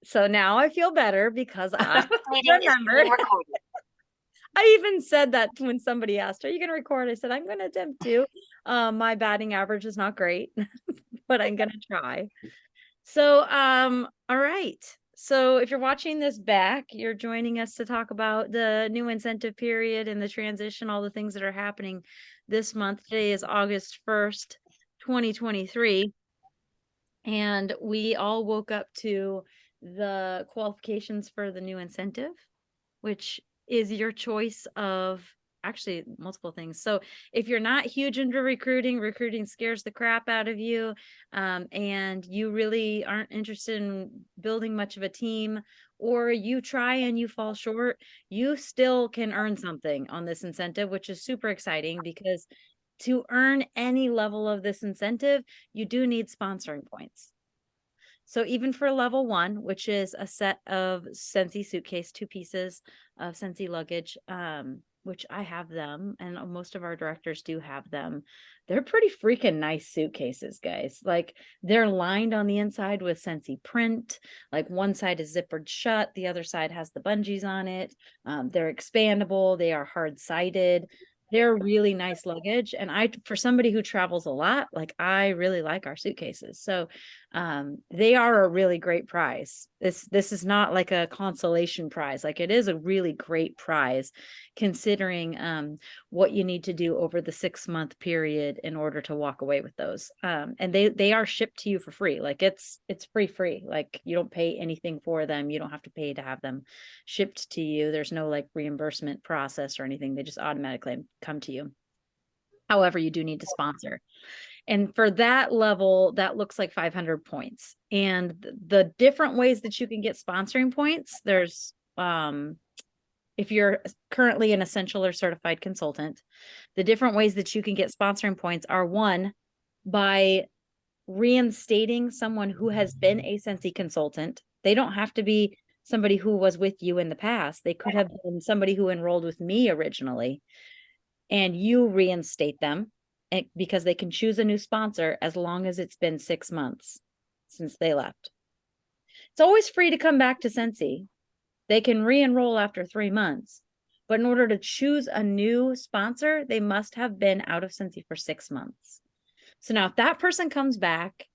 So now I feel better because I Meeting is remember. being recorded. I even said that when somebody asked, "Are you going to record?" I said, "I'm going to attempt to. My batting average is not great, but I'm going to try." So, all right. So if you're watching this back, you're joining us to talk about the new incentive period and the transition, all the things that are happening this month. Today is August 1st, 2023. And we all woke up to the qualifications for the new incentive, which is your choice of actually multiple things. So if you're not huge into recruiting scares the crap out of you, and you really aren't interested in building much of a team, or you try and you fall short, you still can earn something on this incentive, which is super exciting because to earn any level of this incentive, you do need sponsoring points. So even for level 1, which is a set of Scentsy suitcase, 2 pieces of Scentsy luggage, which I have them, and most of our directors do have them. They're pretty freaking nice suitcases, guys. Like, they're lined on the inside with Scentsy print. Like, one side is zippered shut, the other side has the bungees on it. They're expandable, they are hard-sided. They're really nice luggage, and for somebody who travels a lot, like, I really like our suitcases. So they are a really great prize. This is not like a consolation prize. Like, it is a really great prize considering what you need to do over the 6-month period in order to walk away with those. And they are shipped to you for free. Like, it's free. Like, you don't pay anything for them. You don't have to pay to have them shipped to you. There's no like reimbursement process or anything. They just automatically come to you. However, you do need to sponsor. And for that level, that looks like 500 points. And the different ways that you can get sponsoring points, there's if you're currently an essential or certified consultant, the different ways that you can get sponsoring points are: one, by reinstating someone who has been a Scentsy consultant. They don't have to be somebody who was with you in the past. They could have been somebody who enrolled with me originally, and you reinstate them, because they can choose a new sponsor as long as it's been 6 months since they left. It's always free to come back to Scentsy. They can re-enroll after 3 months, but in order to choose a new sponsor, they must have been out of Scentsy for 6 months. So now if that person comes back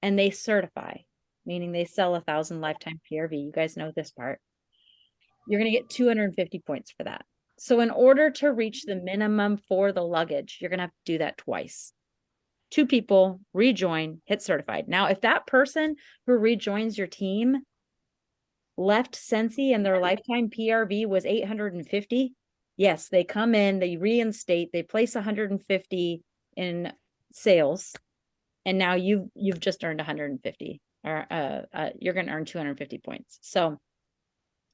and they certify, meaning they sell 1,000 lifetime PRV, you guys know this part, you're going to get 250 points for that. So in order to reach the minimum for the luggage, you're going to have to do that twice. 2 people rejoin, hit certified. Now, if that person who rejoins your team left Scentsy and their lifetime PRV was 850, yes, they come in, they reinstate, they place 150 in sales, and now you've just earned 150, or you're going to earn 250 points. So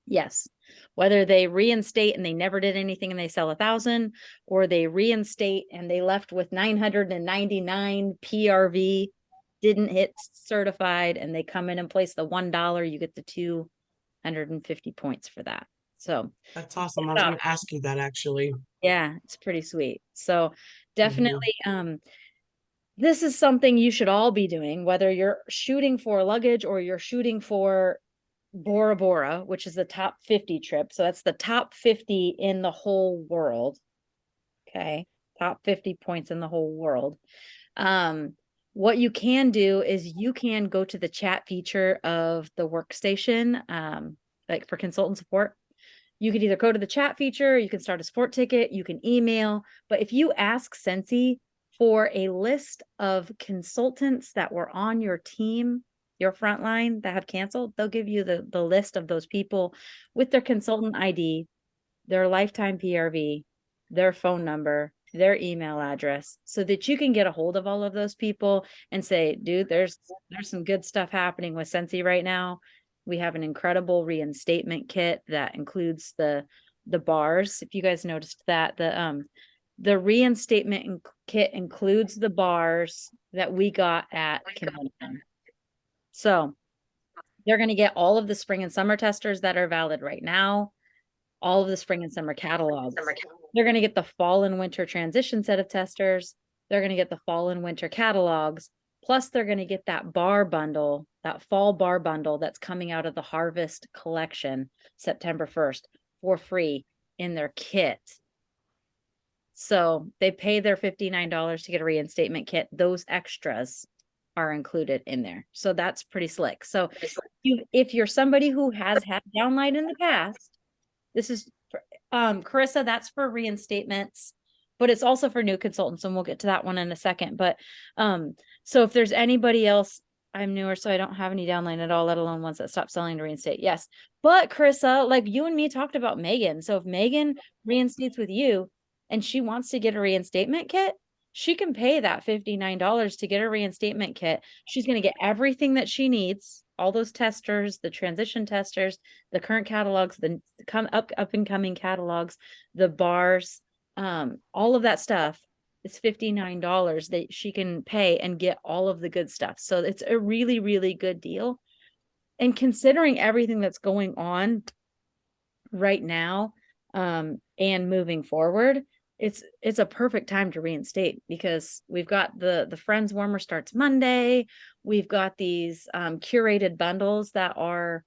yes, whether they reinstate and they never did anything and they sell 1,000, or they reinstate and they left with 999 PRV, didn't hit certified, and they come in and place the $1, you get the 250 points for that. So That's awesome. I was going to ask you that actually. yeah, it's pretty sweet. So Mhm. definitely, this is something you should all be doing, whether you're shooting for luggage or you're shooting for Bora Bora, which is the top 50 trip. So that's the top 50 in the whole world. Okay. Top 50 points in the whole world. Um, what you can do is you can go to the chat feature of the workstation, like for consultant support. You could either go to the chat feature, you can start a support ticket, you can email. But if you ask Scentsy for a list of consultants that were on your team, your frontline, that have canceled, they'll give you the list of those people with their consultant ID, their lifetime PRV, their phone number, their email address, so that you can get a hold of all of those people and say, dude, there's some good stuff happening with Scentsy right now. We have an incredible reinstatement kit that includes the bars. If you guys noticed that, the reinstatement kit includes the bars that we got at convention. So they're going to get all of the spring and summer testers that are valid right now, all of the spring and summer catalogs. They're going to get the fall and winter transition set of testers. They're going to get the fall and winter catalogs, Plus they're going to get that bar bundle, that fall bar bundle that's coming out of the Harvest collection September 1st for free in their kit. So they pay their $59 to get a reinstatement kit. Those extras are included in there. So that's pretty slick. So if you're somebody who has had downlight in the past, this is Carissa, that's for reinstatements, but it's also for new consultants, and we'll get to that one in a second. But so if there's anybody else, I'm newer, so I don't have any downline at all, let alone ones that stop selling to reinstate. Yes. But Carissa, like you and me talked about Megan. So if Megan reinstates with you and she wants to get a reinstatement kit, she can pay that $59 to get a reinstatement kit. She's going to get everything that she needs, all those testers, the transition testers, the current catalogs, the up and coming catalogs, the bars, all of that stuff. It's $59 that she can pay and get all of the good stuff. So it's a really, really good deal. And considering everything that's going on right now, and moving forward, it's a perfect time to reinstate, because we've got the Friends Warmer starts Monday. We've got these curated bundles that are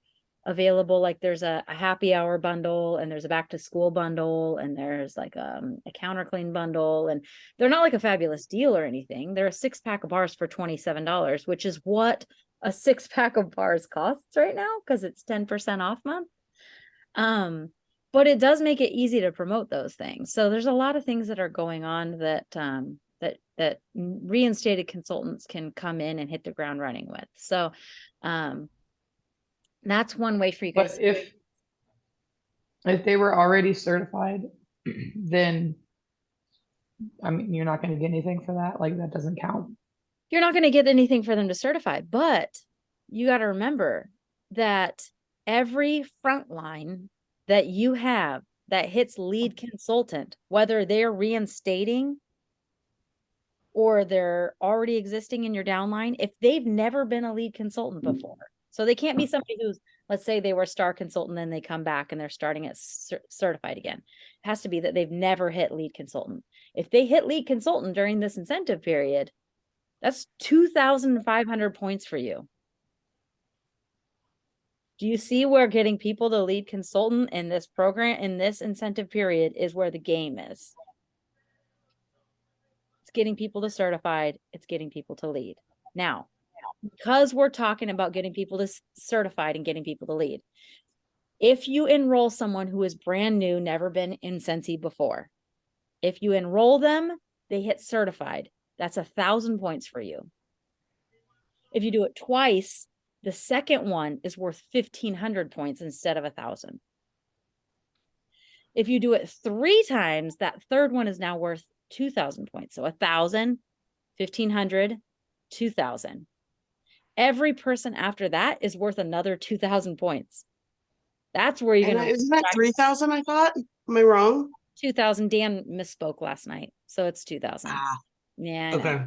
available. Like there's a happy hour bundle, and there's a back to school bundle, and there's like a counter clean bundle, and they're not like a fabulous deal or anything. They're a 6-pack of bars for $27, which is what a 6-pack of bars costs right now, because it's 10% off month. But it does make it easy to promote those things. So there's a lot of things that are going on that that reinstated consultants can come in and hit the ground running with. So that's one way for you guys. But if they were already certified, then I mean, you're not going to get anything for that. Like that doesn't count. You're not going to get anything for them to certify, but you got to remember that every frontline that you have that hits lead consultant, whether they're reinstating or they're already existing in your downline, if they've never been a lead consultant before, so they can't be somebody who's, let's say they were a star consultant, then they come back and they're starting at certified again. It has to be that they've never hit lead consultant. If they hit lead consultant during this incentive period, that's 2,500 points for you. Do you see where getting people to lead consultant in this program, in this incentive period, is where the game is? It's getting people to certified. It's getting people to lead. Now, because we're talking about getting people to certified and getting people to lead, if you enroll someone who is brand new, never been in Scentsy before, if you enroll them, they hit certified. That's 1,000 points for you. If you do it twice, the second one is worth 1,500 points instead of 1,000. If you do it 3 times, that third one is now worth 2,000 points. So 1,000, 1,500, 2,000. Every person after that is worth another 2,000 points. That's where you're going to. Isn't that 3,000? I thought. Am I wrong? 2,000. Dan misspoke last night, so it's 2,000. Yeah. Okay.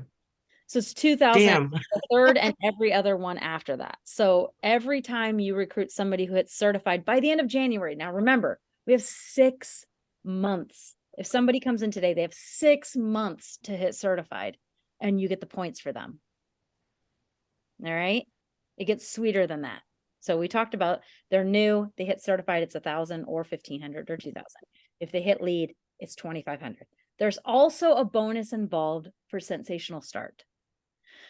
So it's 2,000 the third and every other one after that. So every time you recruit somebody who hits certified by the end of January. Now remember, we have 6 months. If somebody comes in today, they have 6 months to hit certified, and you get the points for them. All right. It gets sweeter than that. So we talked about they're new, they hit certified, it's 1,000 or 1,500 or 2,000. If they hit lead, it's 2,500. There's also a bonus involved for Sensational Start.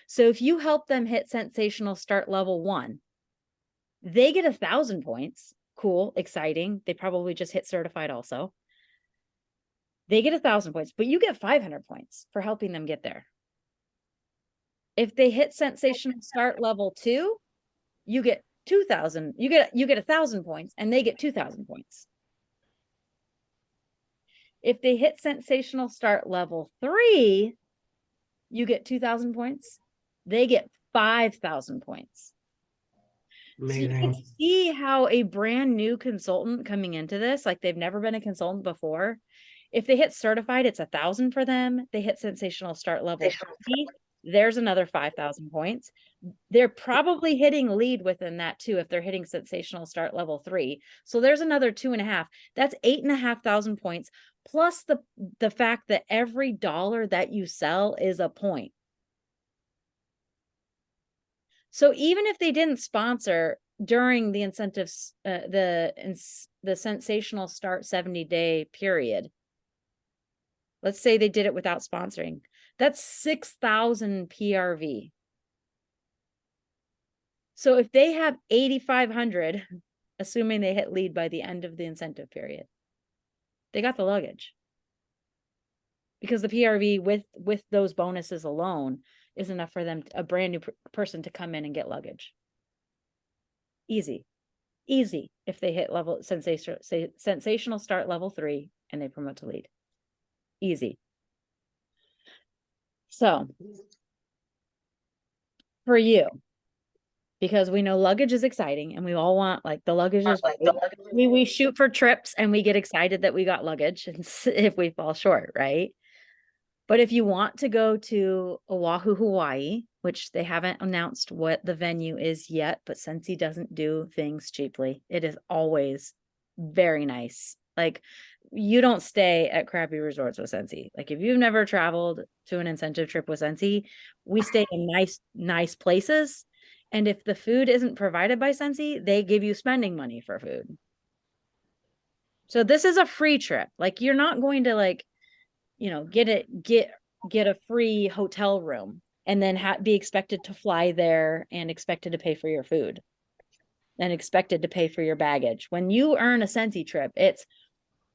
So if you help them hit Sensational Start level 1, they get 1,000 points. Cool, exciting. They probably just hit certified also. They get 1,000 points, but you get 500 points for helping them get there. If they hit Sensational Start level 2, you get 2,000. You get 1,000 points, and they get 2,000 points. If they hit Sensational Start level 3, you get 2,000 points. They get 5,000 points. Amazing. So you can see how a brand new consultant coming into this, like they've never been a consultant before, if they hit certified, it's 1,000 for them. They hit Sensational Start level 3, there's another 5,000 points. They're probably hitting lead within that too, if they're hitting Sensational Start level 3. So there's another 2.5. That's 8,500 points, plus the fact that every dollar that you sell is a point. So even if they didn't sponsor during the incentives, the sensational start 70-day period, let's say they did it without sponsoring, that's 6,000 PRV. So if they have 8,500, assuming they hit lead by the end of the incentive period, they got the luggage. Because the PRV with those bonuses alone is enough for them, a brand new person, to come in and get luggage. Easy if they hit level sensational start level 3 and they promote to lead. Easy. So for you, because we know luggage is exciting and we all want, like, the luggage is, we shoot for trips and we get excited that we got luggage and if we fall short, right? But if you want to go to Oahu, Hawaii, which they haven't announced what the venue is yet, but Scentsy doesn't do things cheaply. It is always very nice. Like, you don't stay at crappy resorts with Scentsy. Like, if you've never traveled to an incentive trip with Scentsy, we stay in nice places. And if the food isn't provided by Scentsy, they give you spending money for food. So this is a free trip. Like, you're not going to, like, get a free hotel room and then be expected to fly there and expected to pay for your food and expected to pay for your baggage. When you earn a Scentsy trip, it's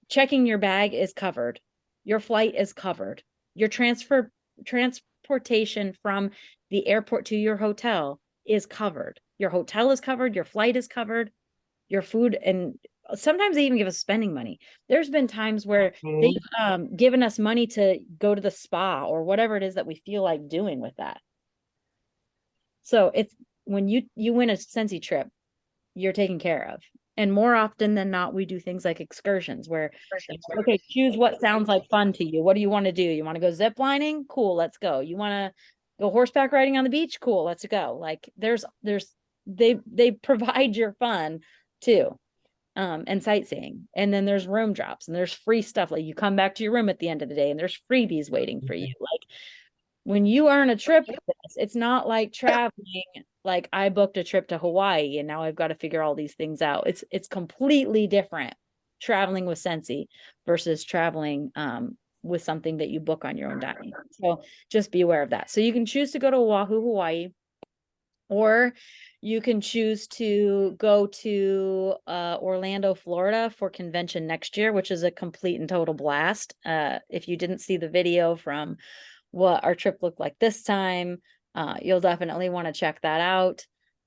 checking your bag is covered. Your flight is covered. Your transportation from the airport to your hotel is covered. Your hotel is covered. Your flight is covered. Your food, and sometimes they even give us spending money. There's been times where they've given us money to go to the spa or whatever it is that we feel like doing with that. So it's when you win a Scentsy trip, you're taken care of. And more often than not, we do things like excursions where, okay, choose what sounds like fun to you. What do you want to do? You want to go zip lining? Cool, let's go. You want to go horseback riding on the beach? Cool, let's go. Like, they provide your fun too, and sightseeing. And then there's room drops and there's free stuff. Like, you come back to your room at the end of the day and there's freebies waiting for you. Like, when you earn a trip with this, it's not like traveling. Like, I booked a trip to Hawaii and now I've got to figure all these things out. It's completely different traveling with Scentsy versus traveling with something that you book on your own dime. So just be aware of that. So you can choose to go to Oahu, Hawaii, or you can choose to go to Orlando, Florida for convention next year, which is a complete and total blast. If you didn't see the video from what our trip looked like this time, you'll definitely want to check that out.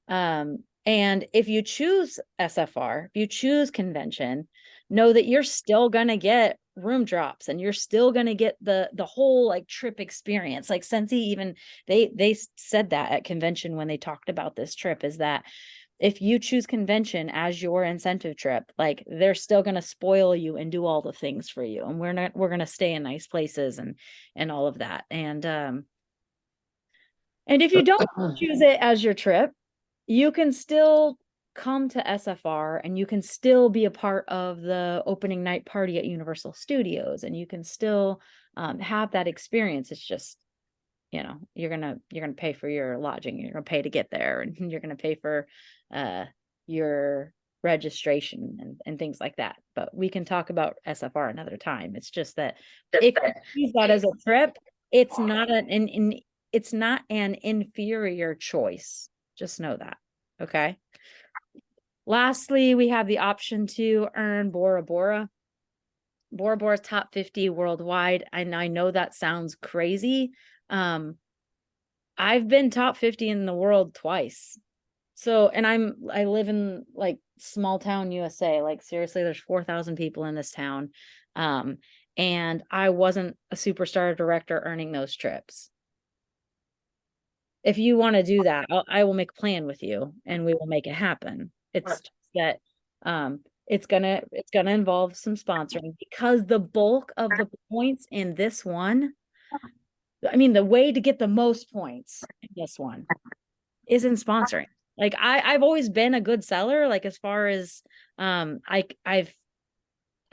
And if you choose SFR, if you choose convention, know that you're still going to get room drops and you're still going to get the whole, like, trip experience. Like, Scentsy even, they said that at convention when they talked about this trip, is that if you choose convention as your incentive trip, like, they're still going to spoil you and do all the things for you. And we're going to stay in nice places and all of that. And if you don't choose it as your trip, you can still come to SFR and you can still be a part of the opening night party at Universal Studios, and you can still have that experience. It's just, you're gonna pay for your lodging, you're gonna pay to get there, and you're gonna pay for your registration and things like that. But we can talk about SFR another time. It's just that if you use that as a trip, it's not it's not an inferior choice. Just know that. Okay. Lastly, we have the option to earn Bora Bora. Bora Bora's top 50 worldwide. And I know that sounds crazy. I've been top 50 in the world twice. So, and I live in, like, small town USA. Like, seriously, there's 4,000 people in this town. And I wasn't a superstar director earning those trips. If you want to do that, I will make a plan with you and we will make it happen. It's just that it's gonna involve some sponsoring, because the bulk of the points in this one, I mean, the way to get the most points in this one is in sponsoring. Like, I've always been a good seller, like, as far as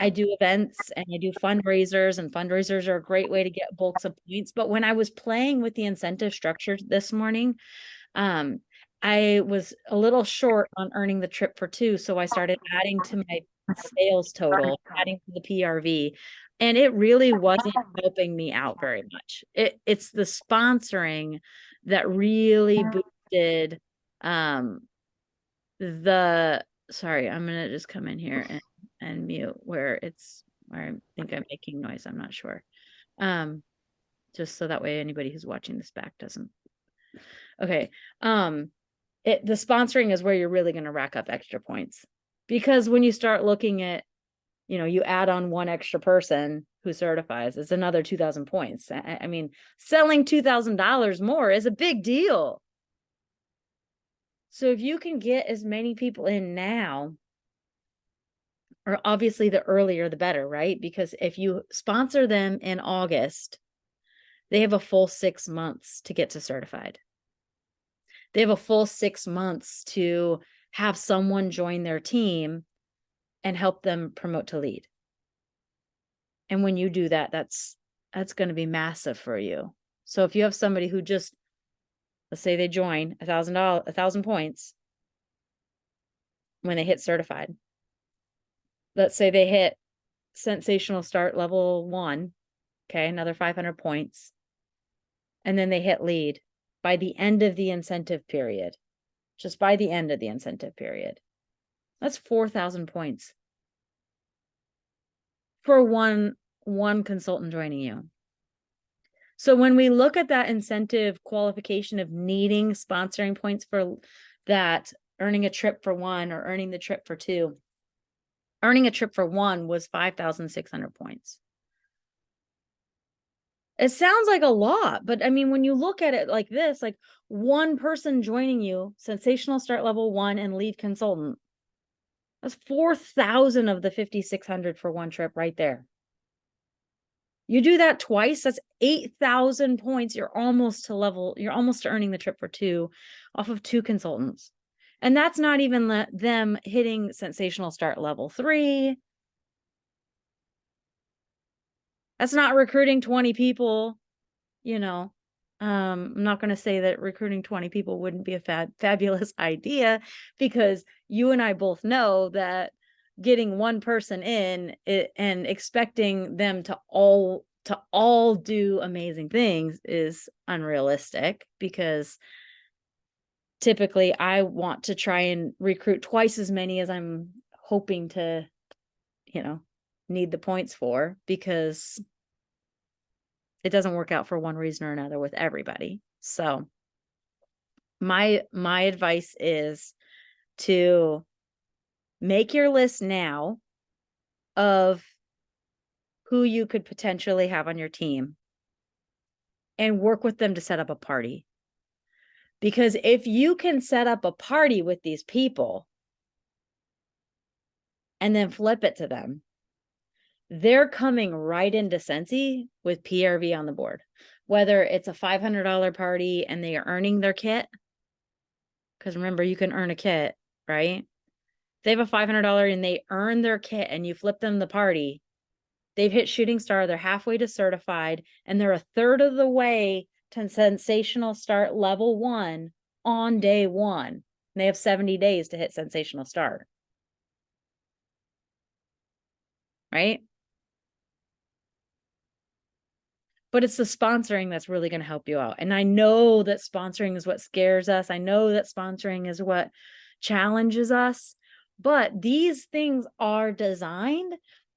I do events and I do fundraisers, and fundraisers are a great way to get bulks of points. But when I was playing with the incentive structure this morning, I was a little short on earning the trip for 2, so I started adding to my sales total, adding to the PRV, and it really wasn't helping me out very much. It's the sponsoring that really boosted the sorry, I'm gonna just come in here and mute where I think I'm making noise. I'm not sure. Just so that way anybody who's watching this back doesn't. Okay. The sponsoring is where you're really going to rack up extra points, because when you start looking at, you add on one extra person who certifies, it's another 2,000 points. I mean, selling $2,000 more is a big deal. So if you can get as many people in now, or obviously the earlier the better, right? Because if you sponsor them in August, they have a full 6 months to get to certified. They have a full 6 months to have someone join their team and help them promote to lead. And when you do that, that's going to be massive for you. So if you have somebody who just, let's say they join $1,000 points when they hit certified. Let's say they hit sensational start level 1, okay, another 500 points. And then they hit lead by the end of the incentive period. Just by the end of the incentive period. That's 4,000 points for one consultant joining you. So when we look at that incentive qualification of needing sponsoring points for that, earning a trip for 1 or earning the trip for 2, earning a trip for 1 was 5,600 points. It sounds like a lot, but I mean, when you look at it like this, like one person joining you, sensational start level 1 and lead consultant, that's 4,000 of the 5,600 for one trip right there. You do that twice, that's 8,000 points. You're almost to earning the trip for 2 off of 2 consultants. And that's not even them hitting sensational start level 3. That's not recruiting 20 people, I'm not going to say that recruiting 20 people wouldn't be a fabulous idea, because you and I both know that getting one person in and expecting them to all do amazing things is unrealistic, because typically I want to try and recruit twice as many as I'm hoping to, need the points for, because it doesn't work out for one reason or another with everybody. So my advice is to make your list now of who you could potentially have on your team and work with them to set up a party. Because if you can set up a party with these people and then flip it to them, they're coming right into Scentsy with PRV on the board. Whether it's a $500 party and they are earning their kit, because remember, you can earn a kit, right? If they have a $500 and they earn their kit and you flip them the party, they've hit shooting star, they're halfway to certified, and they're a third of the way to sensational start level 1 on day 1. And they have 70 days to hit sensational start. Right? But it's the sponsoring that's really going to help you out. And I know that sponsoring is what scares us. I know that sponsoring is what challenges us. But these things are designed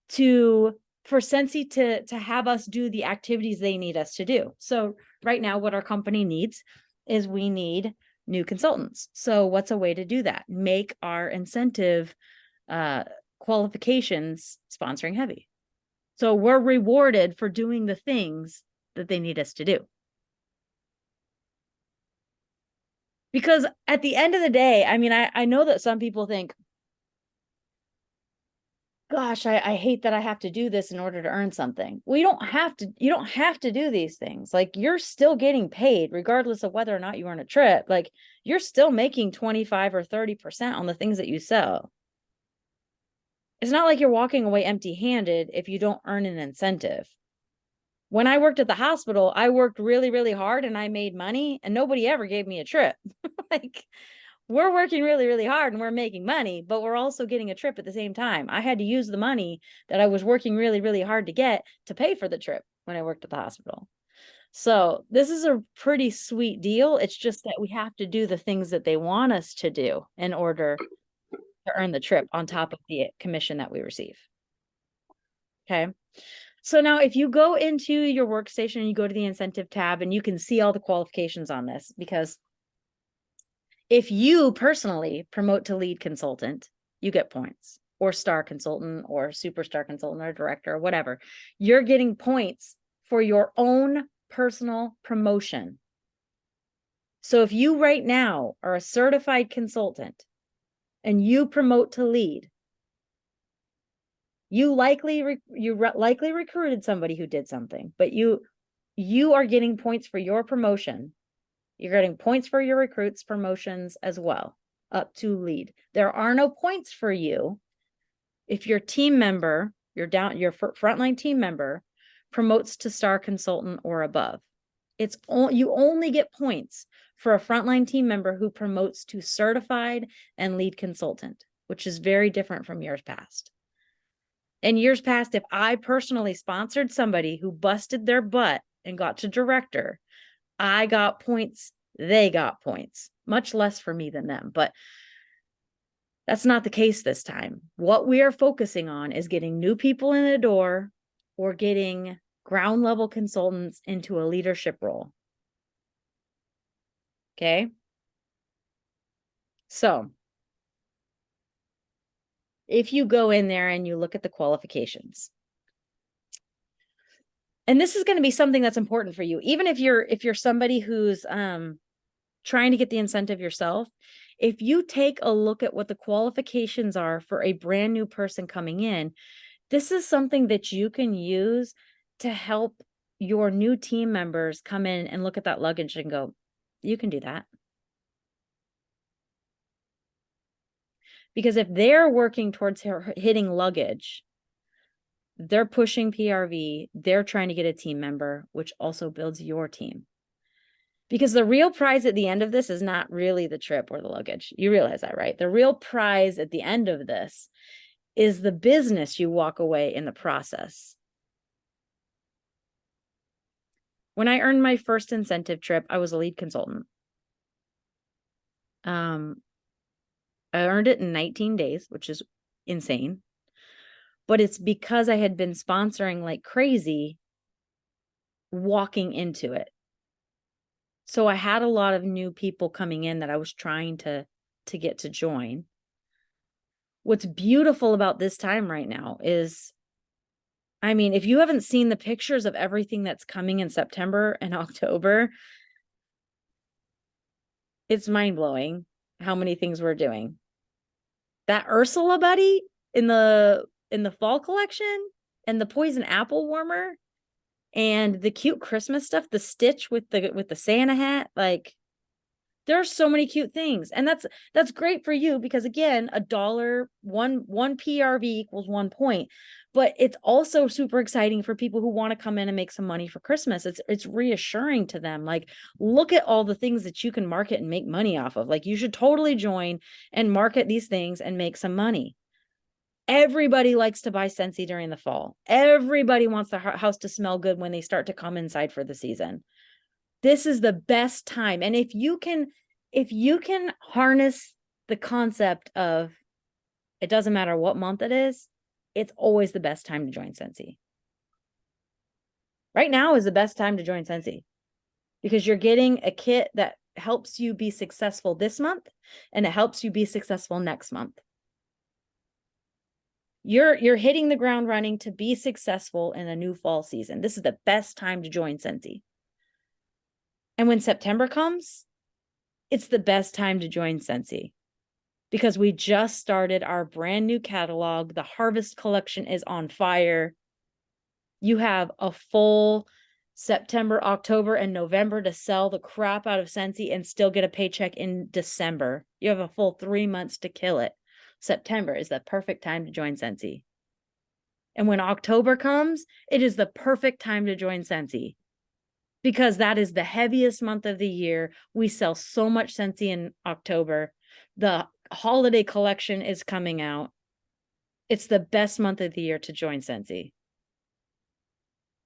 for Scentsy to have us do the activities they need us to do. So right now, what our company needs is we need new consultants. So what's a way to do that? Make our incentive qualifications sponsoring heavy. So we're rewarded for doing the things that they need us to do. Because at the end of the day, I mean, I know that some people think, gosh, I hate that I have to do this in order to earn something. Well, you don't have to do these things. Like, you're still getting paid regardless of whether or not you earn a trip. Like, you're still making 25 or 30% on the things that you sell. It's not like you're walking away empty-handed if you don't earn an incentive. When I worked at the hospital, I worked really, really hard and I made money and nobody ever gave me a trip. Like, we're working really, really hard and we're making money, but we're also getting a trip at the same time. I had to use the money that I was working really, really hard to get to pay for the trip when I worked at the hospital. So this is a pretty sweet deal. It's just that we have to do the things that they want us to do in order to earn the trip on top of the commission that we receive. Okay. So now if you go into your workstation and you go to the incentive tab and you can see all the qualifications on this, because if you personally promote to lead consultant, you get points, or star consultant or superstar consultant or director or whatever. You're getting points for your own personal promotion. So if you right now are a certified consultant and you promote to lead, you likely recruited somebody who did something, but you are getting points for your promotion. You're getting points for your recruits promotions as well, up to lead. There are no points for you if your team member, your frontline team member promotes to star consultant or above. You only get points for a frontline team member who promotes to certified and lead consultant, which is very different from years past. In years past, if I personally sponsored somebody who busted their butt and got to director, I got points, they got points, much less for me than them. But that's not the case this time. What we are focusing on is getting new people in the door or getting ground level consultants into a leadership role. Okay. So if you go in there and you look at the qualifications, and this is going to be something that's important for you, even if you're somebody who's trying to get the incentive yourself, if you take a look at what the qualifications are for a brand new person coming in, this is something that you can use to help your new team members come in and look at that luggage and go, you can do that. Because if they're working towards hitting luggage, they're pushing PRV, they're trying to get a team member, which also builds your team. Because the real prize at the end of this is not really the trip or the luggage. You realize that, right? The real prize at the end of this is the business you walk away in the process. When I earned my first incentive trip, I was a lead consultant. I earned it in 19 days, which is insane. But it's because I had been sponsoring like crazy walking into it. So I had a lot of new people coming in that I was trying to get to join. What's beautiful about this time right now is, I mean, if you haven't seen the pictures of everything that's coming in September and October, it's mind-blowing how many things we're doing. That Ursula buddy in the fall collection, and the poison apple warmer, and the cute Christmas stuff, the Stitch with the Santa hat, like there are so many cute things. And that's great for you because again, $1, one PRV equals 1 point. But it's also super exciting for people who want to come in and make some money for Christmas. It's reassuring to them. Like, look at all the things that you can market and make money off of. Like, you should totally join and market these things and make some money. Everybody likes to buy Scentsy during the fall. Everybody wants their house to smell good when they start to come inside for the season. This is the best time. And if you can harness the concept of it doesn't matter what month it is, it's always the best time to join Scentsy. Right now is the best time to join Scentsy because you're getting a kit that helps you be successful this month and it helps you be successful next month. You're hitting the ground running to be successful in a new fall season. This is the best time to join Scentsy. And when September comes, it's the best time to join Scentsy because we just started our brand new catalog. The Harvest collection is on fire. You have a full September, October, and November to sell the crap out of Scentsy and still get a paycheck in December. You have a full 3 months to kill it. September is the perfect time to join Scentsy. And when October comes, it is the perfect time to join Scentsy, because that is the heaviest month of the year. We sell so much Scentsy in October. The holiday collection is coming out. It's the best month of the year to join Scentsy.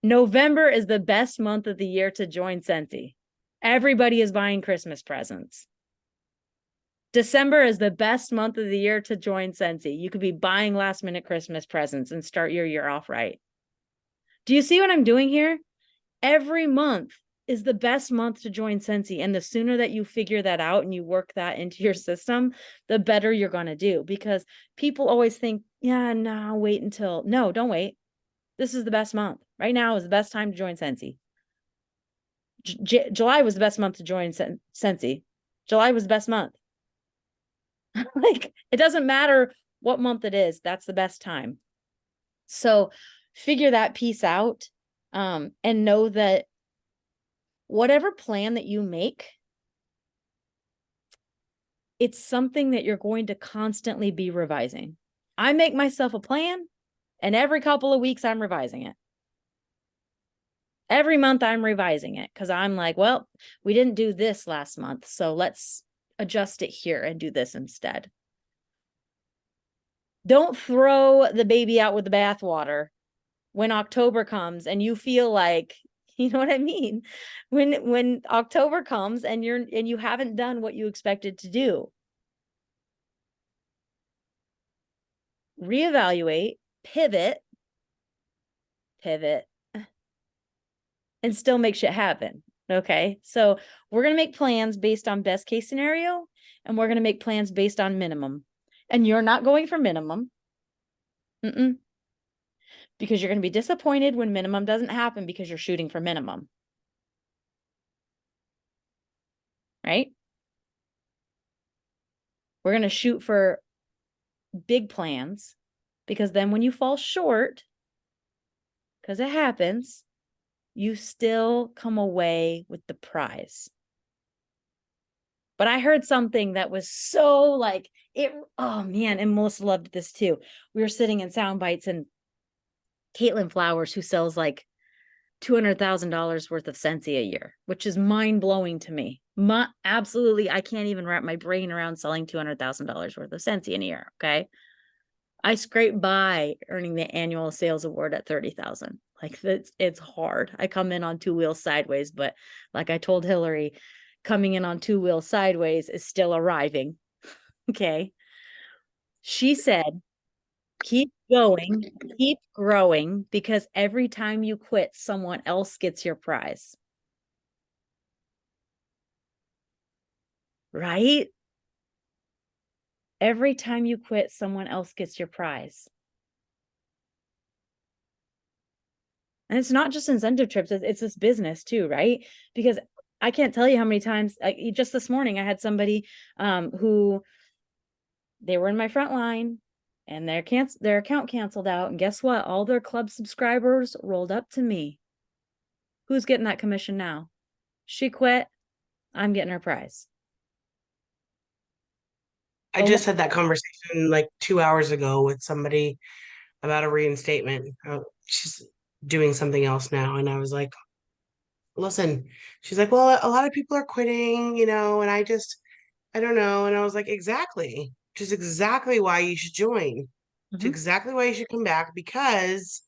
November is the best month of the year to join Scentsy. Everybody is buying Christmas presents. December is the best month of the year to join Scentsy. You could be buying last minute Christmas presents and start your year off right. Do you see what I'm doing here? Every month is the best month to join Scentsy. And the sooner that you figure that out and you work that into your system, the better you're going to do. Because people always think, yeah, no, wait until. No, don't wait. This is the best month. Right now is the best time to join Scentsy. July was the best month to join Scentsy. July was the best month. Like, it doesn't matter what month it is. That's the best time. So figure that piece out, and know that whatever plan that you make, it's something that you're going to constantly be revising. I make myself a plan, and every couple of weeks I'm revising it. Every month I'm revising it, because I'm like, well, we didn't do this last month, so let's adjust it here and do this instead. Don't throw the baby out with the bathwater when October comes and you feel like, you know what I mean? When October comes and you haven't done what you expected to do. Reevaluate, pivot, and still make shit happen. Okay. So we're going to make plans based on best case scenario, and we're going to make plans based on minimum. And you're not going for minimum. Because you're going to be disappointed when minimum doesn't happen, because you're shooting for minimum. Right? We're going to shoot for big plans, because then when you fall short, because it happens, you still come away with the prize. But I heard something that was so like it. Oh man, and Melissa loved this too. We were sitting in Sound Bites, and Caitlin Flowers, who sells like $200,000 worth of Scentsy a year, which is mind blowing to me. Absolutely, I can't even wrap my brain around selling $200,000 worth of Scentsy in a year. Okay, I scrape by earning the annual sales award at 30,000. Like, it's hard. I come in on 2 wheels sideways, but like I told Hillary, coming in on 2 wheels sideways is still arriving. Okay. She said, keep going, keep growing, because every time you quit, someone else gets your prize. Right? Every time you quit, someone else gets your prize. And it's not just incentive trips, it's this business too, right? Because I can't tell you how many times, just this morning, I had somebody who, they were in my front line, and their account canceled out. And guess what? All their club subscribers rolled up to me. Who's getting that commission now? She quit. I'm getting her prize. I just had that conversation like 2 hours ago with somebody about a reinstatement. She's doing something else now. And I was like, listen, she's like, well, a lot of people are quitting, and I don't know. And I was like, exactly. Just exactly why you should join. It's exactly why you should come back, because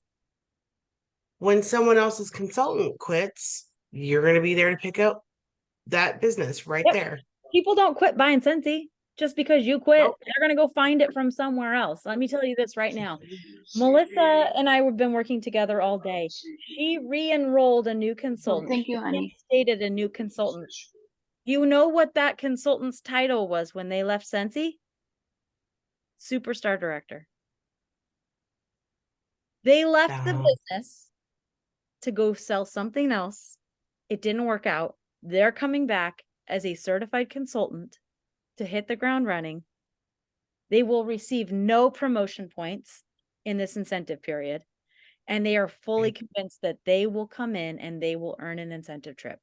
when someone else's consultant quits, you're going to be there to pick up that business right there. People don't quit buying Scentsy just because you quit. Nope. They're going to go find it from somewhere else. Let me tell you this right now. Melissa and I have been working together all day. She re-enrolled a new consultant. Thank you, honey. Stated a new consultant. You know what that consultant's title was when they left Scentsy? Superstar director. They left the business to go sell something else. It didn't work out. They're coming back as a certified consultant to hit the ground running. They will receive no promotion points in this incentive period. And they are fully convinced that they will come in and they will earn an incentive trip,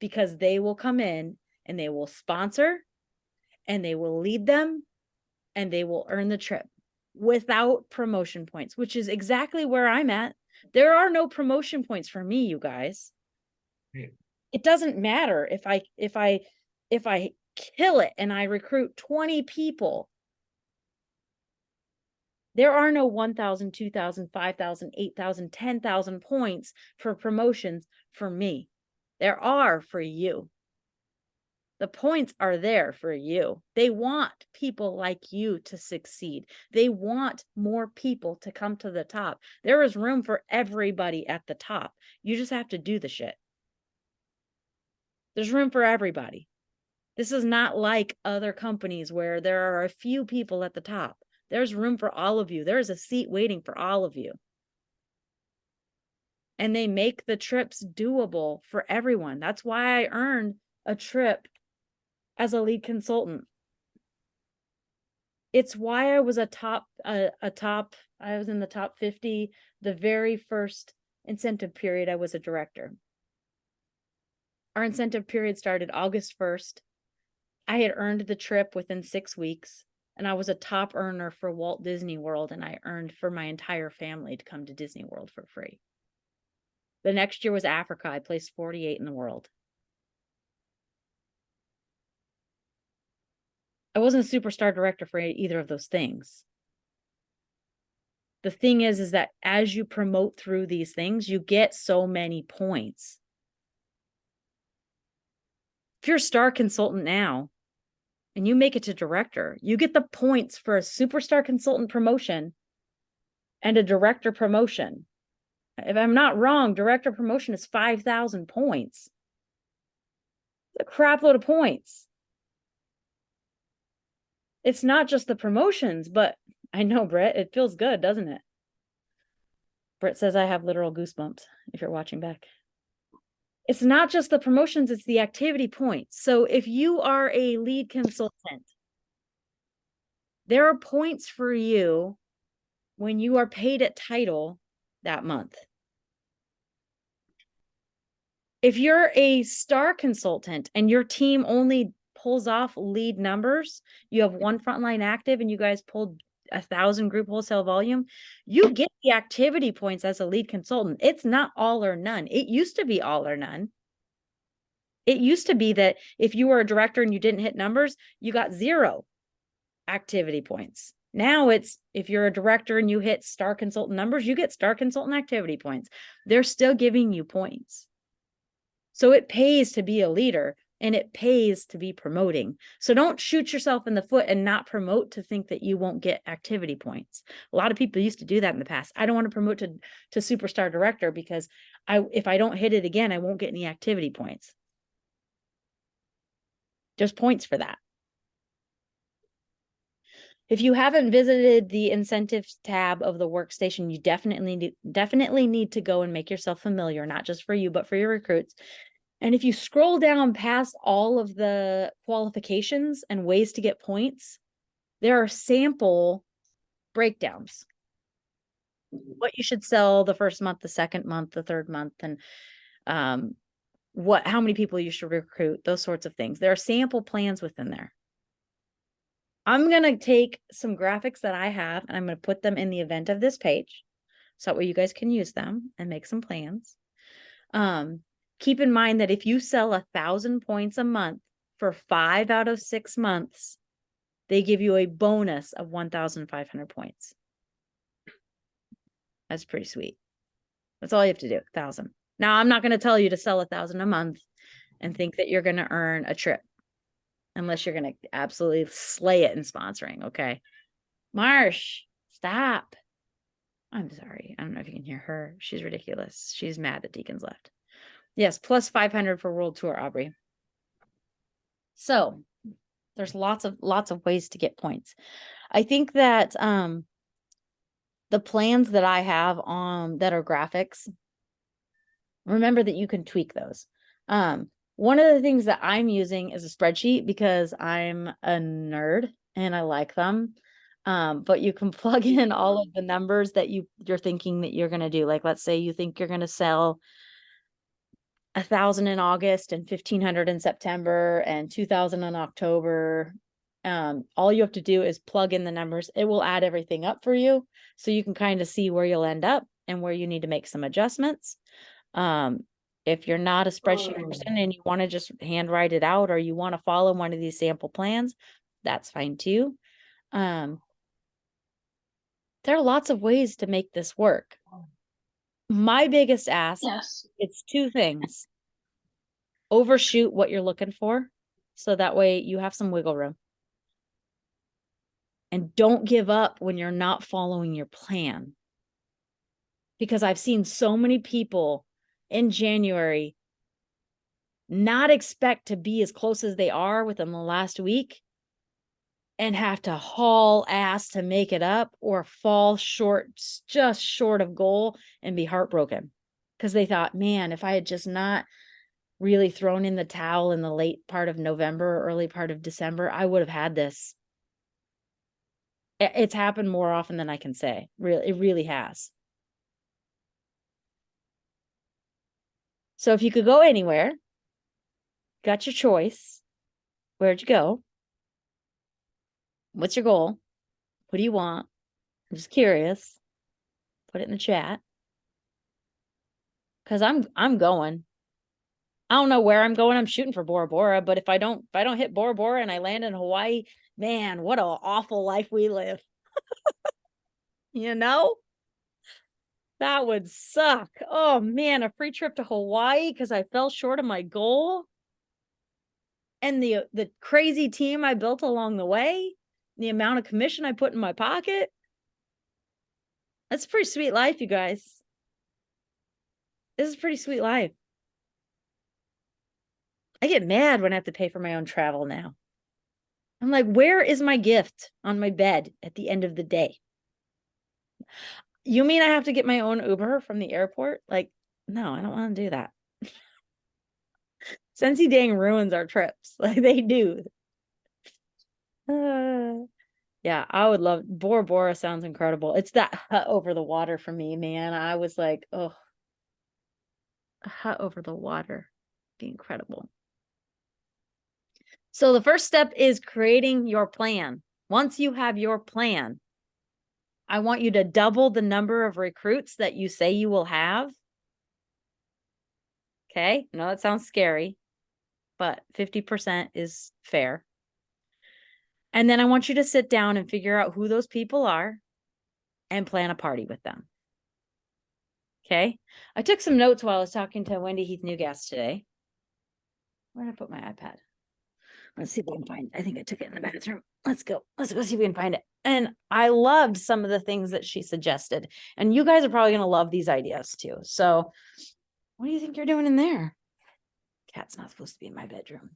because they will come in and they will sponsor and they will lead them and they will earn the trip. without promotion points, which is exactly where I'm at. There are no promotion points for me, you guys. Right. It doesn't matter if I kill it and I recruit 20 people. There are no 1,000, 2,000, 5,000, 8,000, 10,000 points for promotions for me. There are for you. The points are there for you. They want people like you to succeed. They want more people to come to the top. There is room for everybody at the top. You just have to do the shit. There's room for everybody. This is not like other companies where there are a few people at the top. There's room for all of you. There's a seat waiting for all of you. And they make the trips doable for everyone. That's why I earned a trip as a lead consultant. It's why I was I was in the top 50 the very first incentive period I was a director. Our incentive period started August 1st. I had earned the trip within 6 weeks, and I was a top earner for Walt Disney World, and I earned for my entire family to come to Disney World for free. The next year was Africa. I placed 48 in the world. I wasn't a superstar director for either of those things. The thing is that as you promote through these things, you get so many points. If you're a star consultant now and you make it to director, you get the points for a superstar consultant promotion and a director promotion. If I'm not wrong, director promotion is 5,000 points. It's a crap load of points. It's not just the promotions, but I know, Britt, it feels good, doesn't it? Britt says I have literal goosebumps if you're watching back. It's not just the promotions, it's the activity points. So if you are a lead consultant, there are points for you when you are paid at title that month. If you're a star consultant and your team only pulls off lead numbers, you have one frontline active and you guys pulled 1,000 group wholesale volume, you get the activity points as a lead consultant. It's not all or none. It used to be all or none. It used to be that if you were a director and you didn't hit numbers, you got 0 activity points. Now it's if you're a director and you hit star consultant numbers, you get star consultant activity points. They're still giving you points. So it pays to be a leader and it pays to be promoting. So don't shoot yourself in the foot and not promote to think that you won't get activity points. A lot of people used to do that in the past. I don't want to promote to superstar director because if I don't hit it again, I won't get any activity points. There's points for that. If you haven't visited the incentives tab of the workstation, you definitely need to go and make yourself familiar, not just for you, but for your recruits. And if you scroll down past all of the qualifications and ways to get points, there are sample breakdowns. What you should sell the first month, the second month, the third month, and how many people you should recruit, those sorts of things. There are sample plans within there. I'm going to take some graphics that I have and I'm going to put them in the event of this page. So that way you guys can use them and make some plans. Keep in mind that if you sell 1,000 points a month for 5 out of 6 months, they give you a bonus of 1,500 points. That's pretty sweet. That's all you have to do, 1,000. Now, I'm not going to tell you to sell 1,000 a month and think that you're going to earn a trip. Unless you're going to absolutely slay it in sponsoring. Okay. Marsh, stop. I'm sorry. I don't know if you can hear her. She's ridiculous. She's mad that Deacon's left. Yes. Plus 500 for World Tour, Aubrey. So there's lots of ways to get points. I think that, the plans that I have on that are graphics, remember that you can tweak those. One of the things that I'm using is a spreadsheet because I'm a nerd and I like them. But you can plug in all of the numbers that you're thinking that you're going to do. Like, let's say you think you're going to sell 1,000 in August and 1,500 in September and 2,000 in October. All you have to do is plug in the numbers. It will add everything up for you, so you can kind of see where you'll end up and where you need to make some adjustments. If you're not a spreadsheet person and you want to just handwrite it out, or you want to follow one of these sample plans, that's fine too. There are lots of ways to make this work. My biggest ask, Yes. it's two things. Overshoot what you're looking for, so that way you have some wiggle room. And don't give up when you're not following your plan. Because I've seen so many people in January not expect to be as close as they are within the last week and have to haul ass to make it up, or fall short, just short of goal, and be heartbroken because they thought, man, if I had just not really thrown in the towel in the late part of November or early part of December, I would have had this. It's happened more often than I can say. Really, it really has. So if you could go anywhere, got your choice, where'd you go? What's your goal? What do you want? I'm just curious. Put it in the chat. Because I'm going. I don't know where I'm going. I'm shooting for Bora Bora, but if I don't hit Bora Bora and I land in Hawaii, man, what an awful life we live. You know? That would suck. Oh man, a free trip to Hawaii because I fell short of my goal. And the crazy team I built along the way, the amount of commission I put in my pocket. That's a pretty sweet life, you guys. This is a pretty sweet life. I get mad when I have to pay for my own travel now. I'm like, where is my gift on my bed at the end of the day? You mean I have to get my own Uber from the airport? Like, no, I don't want to do that. Scentsy dang ruins our trips. Like they do. Yeah, I would love Bora Bora. Sounds incredible. It's that hut over the water for me, man. I was like, oh, a hut over the water. Be incredible. So the first step is creating your plan. Once you have your plan, I want you to double the number of recruits that you say you will have. Okay, I know that sounds scary, but 50% is fair. And then I want you to sit down and figure out who those people are and plan a party with them. Okay, I took some notes while I was talking to Wendy Heath Newgas today. Where did I put my iPad? Let's see if we can find it. I think I took it in the bathroom. Let's go see if we can find it. And I loved some of the things that she suggested. And you guys are probably going to love these ideas too. So what do you think you're doing in there? Cat's not supposed to be in my bedroom.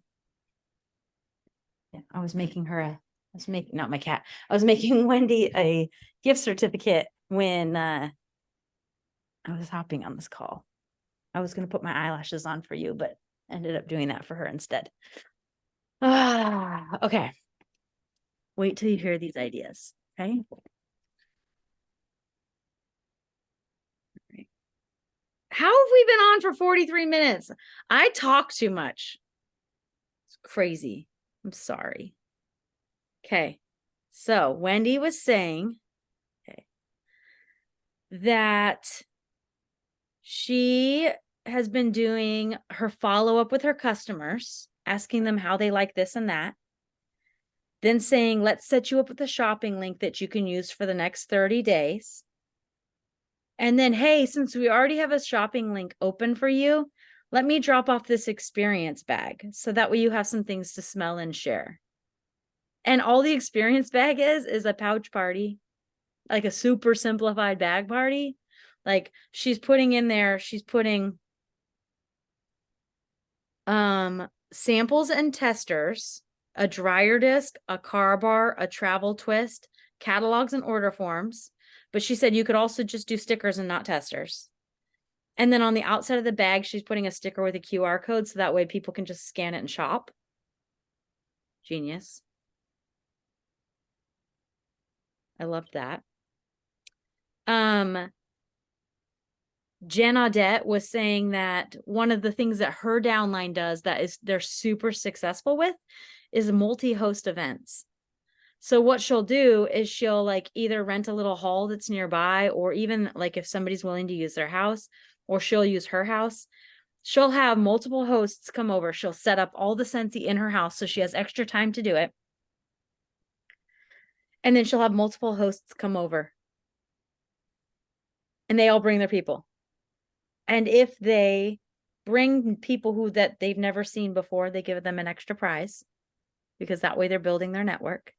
Yeah, I was making not my cat. I was making Wendy a gift certificate when I was hopping on this call. I was going to put my eyelashes on for you, but ended up doing that for her instead. Okay. Wait till you hear these ideas. Okay. How have we been on for 43 minutes? I talk too much. It's crazy. I'm sorry. Okay. So Wendy was saying, okay, that she has been doing her follow-up with her customers, asking them how they like this and that. Then saying, let's set you up with a shopping link that you can use for the next 30 days. And then, hey, since we already have a shopping link open for you, let me drop off this experience bag. So that way you have some things to smell and share. And all the experience bag is a pouch party, like a super simplified bag party. Like she's putting in there, she's putting samples and testers, a dryer disc, a car bar, a travel twist, catalogs and order forms. But she said you could also just do stickers and not testers. And then on the outside of the bag, she's putting a sticker with a QR code. So that way people can just scan it and shop. Genius. I loved that. Jen Audette was saying that one of the things that her downline does that is they're super successful with is multi-host events. So what she'll do is she'll like either rent a little hall that's nearby, or even like if somebody's willing to use their house, or she'll use her house. She'll have multiple hosts come over. She'll set up all the Scentsy in her house so she has extra time to do it. And then she'll have multiple hosts come over. And they all bring their people. And if they bring people who that they've never seen before, they give them an extra prize, because that way they're building their network.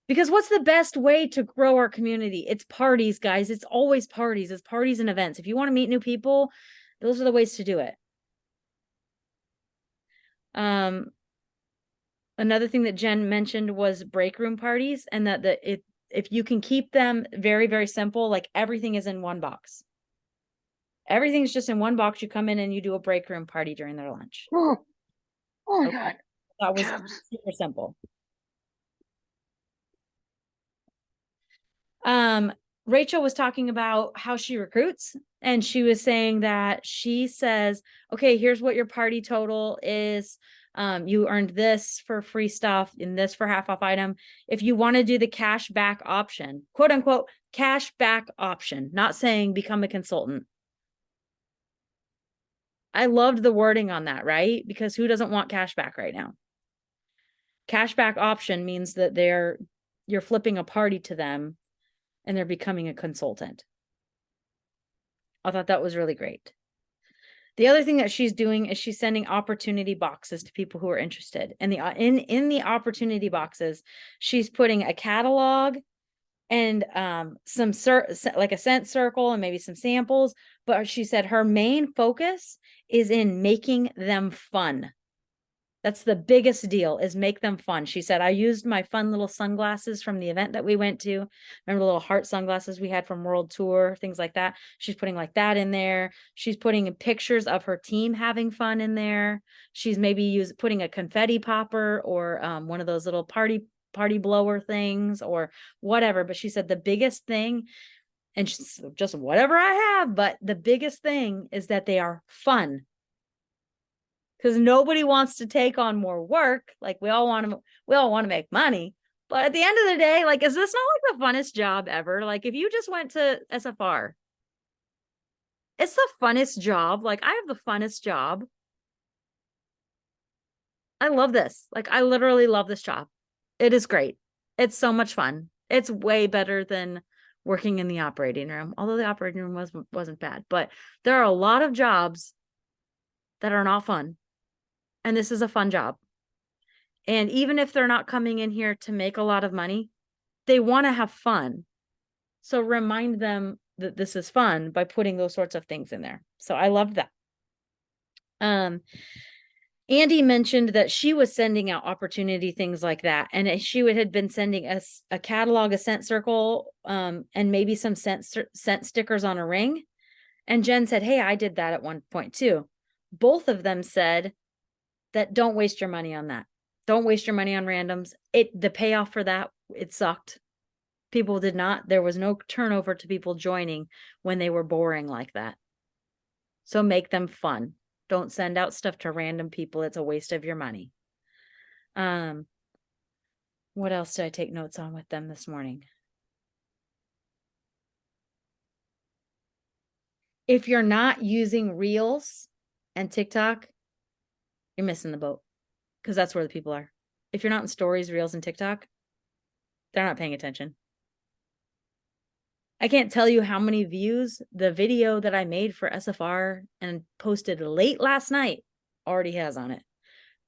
Because what's the best way to grow our community? It's parties, guys. It's always parties. It's parties and events. If you want to meet new people, those are the ways to do it. Another thing that Jen mentioned was break room parties, and that if you can keep them very, very simple, like everything is in one box. Everything's just in one box. You come in and you do a break room party during their lunch. Oh my God. That was super simple. Rachel was talking about how she recruits, and she was saying that she says, okay, here's what your party total is. You earned this for free stuff and this for half off item. If you want to do the cash back option, quote unquote, cash back option, not saying become a consultant. I loved the wording on that, right? Because who doesn't want cash back right now? Cash back option means that you're flipping a party to them and they're becoming a consultant. I thought that was really great. The other thing that she's doing is she's sending opportunity boxes to people who are interested. And in the opportunity boxes, she's putting a catalog and some like a scent circle and maybe some samples. But she said her main focus is in making them fun. That's the biggest deal, is make them fun. She said, I used my fun little sunglasses from the event that we went to. Remember the little heart sunglasses we had from World Tour, things like that. She's putting like that in there. She's putting pictures of her team having fun in there. She's maybe putting a confetti popper or one of those little party blower things or whatever. But she said the biggest thing, and just whatever I have, but the biggest thing is that they are fun. Because nobody wants to take on more work. Like we all want to make money. But at the end of the day, like, is this not like the funnest job ever? Like if you just went to SFR, it's the funnest job. Like I have the funnest job. I love this. Like I literally love this job. It is great. It's so much fun. It's way better than working in the operating room. Although the operating room wasn't bad, but there are a lot of jobs that are not fun. And this is a fun job. And even if they're not coming in here to make a lot of money, they want to have fun. So remind them that this is fun by putting those sorts of things in there. So I loved that. Andy mentioned that she was sending out opportunity things like that. And she had been sending us a catalog, a scent circle, and maybe some scent stickers on a ring. And Jen said, hey, I did that at one point too. Both of them said that don't waste your money on that. Don't waste your money on randoms. The payoff for that, it sucked. People did not, there was no turnover to people joining when they were boring like that. So make them fun. Don't send out stuff to random people. It's a waste of your money. What else did I take notes on with them this morning? If you're not using Reels and TikTok, you're missing the boat, because that's where the people are. If you're not in stories, Reels, and TikTok, they're not paying attention. I can't tell you how many views the video that I made for SFR and posted late last night already has on it.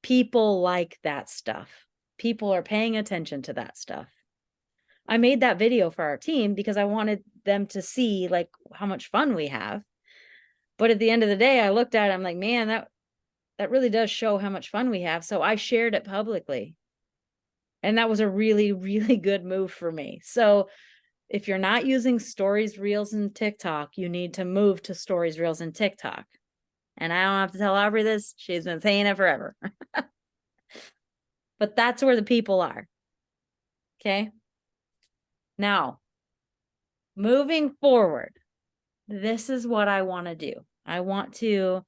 People like that stuff. People are paying attention to that stuff. I made that video for our team because I wanted them to see like how much fun we have. But at the end of the day, I looked at it, I'm like, man, that really does show how much fun we have. So I shared it publicly. And that was a really, really good move for me. So if you're not using stories, Reels, and TikTok, you need to move to stories, Reels, and TikTok. And I don't have to tell Aubrey this. She's been saying it forever. But that's where the people are. Okay. Now, moving forward, this is what I want to do. I want to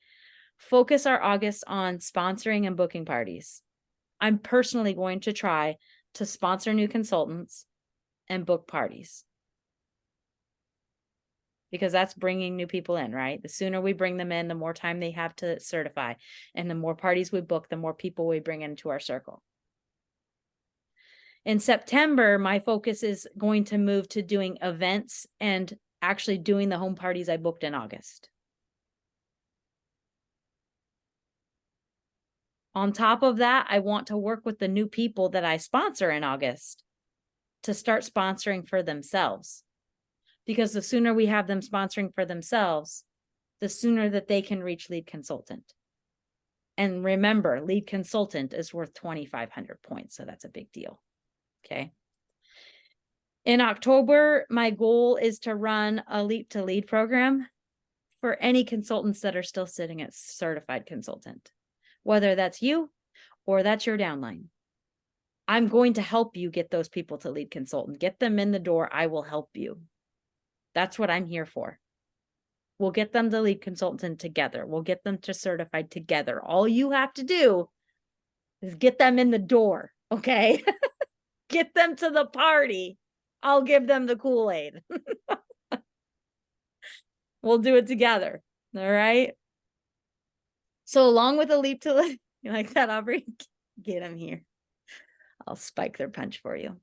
focus our August on sponsoring and booking parties. I'm personally going to try to sponsor new consultants and book parties. Because that's bringing new people in, right? The sooner we bring them in, the more time they have to certify. And the more parties we book, the more people we bring into our circle. In September, my focus is going to move to doing events and actually doing the home parties I booked in August. On top of that, I want to work with the new people that I sponsor in August to start sponsoring for themselves. Because the sooner we have them sponsoring for themselves, the sooner that they can reach lead consultant. And remember, lead consultant is worth 2,500 points. So that's a big deal. Okay. In October, my goal is to run a Leap to Lead program for any consultants that are still sitting at certified consultant, whether that's you or that's your downline. I'm going to help you get those people to lead consultant, get them in the door. I will help you. That's what I'm here for. We'll get them to lead consultant together. We'll get them to certified together. All you have to do is get them in the door, okay? Get them to the party. I'll give them the Kool-Aid. We'll do it together, all right? So along with a leap to lead, you like that, Aubrey? Get them here. I'll spike their punch for you.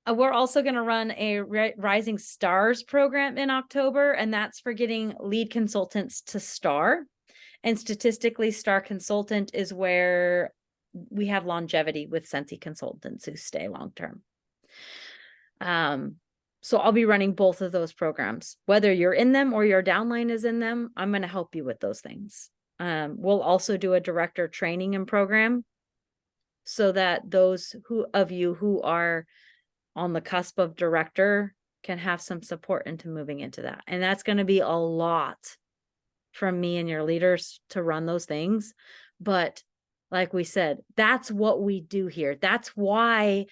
We're also going to run a Rising Stars program in October, and that's for getting lead consultants to star. And statistically, star consultant is where we have longevity with Scentsy consultants who stay long-term. So I'll be running both of those programs. Whether you're in them or your downline is in them, I'm going to help you with those things. We'll also do a director training and program so that those of you who are on the cusp of director can have some support into moving into that. And that's going to be a lot from me and your leaders to run those things. But like we said, that's what we do here. That's why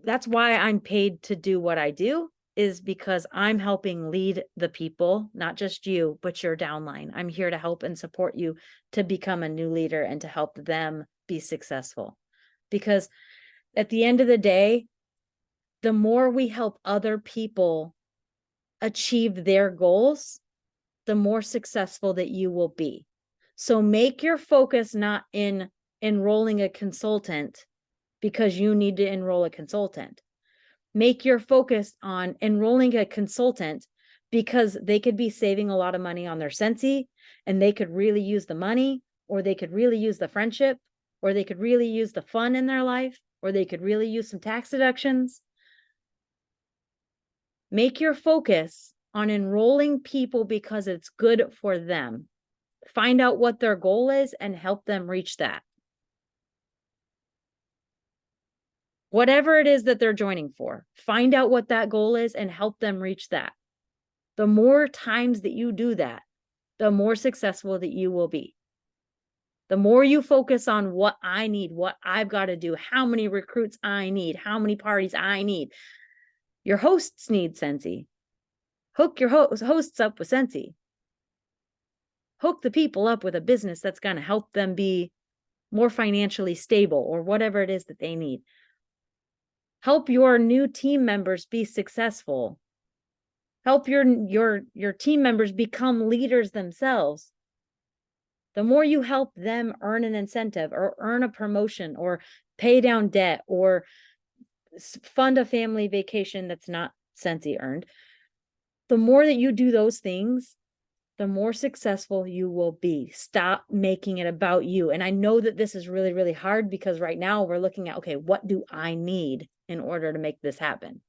I'm paid to do what I do, is because I'm helping lead the people, not just you, but your downline. I'm here to help and support you to become a new leader and to help them be successful. Because at the end of the day, the more we help other people achieve their goals, the more successful that you will be. So make your focus not in enrolling a consultant because you need to enroll a consultant. Make your focus on enrolling a consultant because they could be saving a lot of money on their Scentsy, and they could really use the money, or they could really use the friendship, or they could really use the fun in their life, or they could really use some tax deductions. Make your focus on enrolling people because it's good for them. Find out what their goal is and help them reach that. Whatever it is that they're joining for, find out what that goal is and help them reach that. The more times that you do that, the more successful that you will be. The more you focus on what I need, what I've got to do, how many recruits I need, how many parties I need. Your hosts need Scentsy. Hook your hosts up with Scentsy. Hook the people up with a business that's going to help them be more financially stable or whatever it is that they need. Help your new team members be successful. Help your team members become leaders themselves. The more you help them earn an incentive or earn a promotion or pay down debt or fund a family vacation that's not Scentsy earned, the more that you do those things, the more successful you will be. Stop making it about you. And I know that this is really, really hard because right now we're looking at, okay, what do I need in order to make this happen?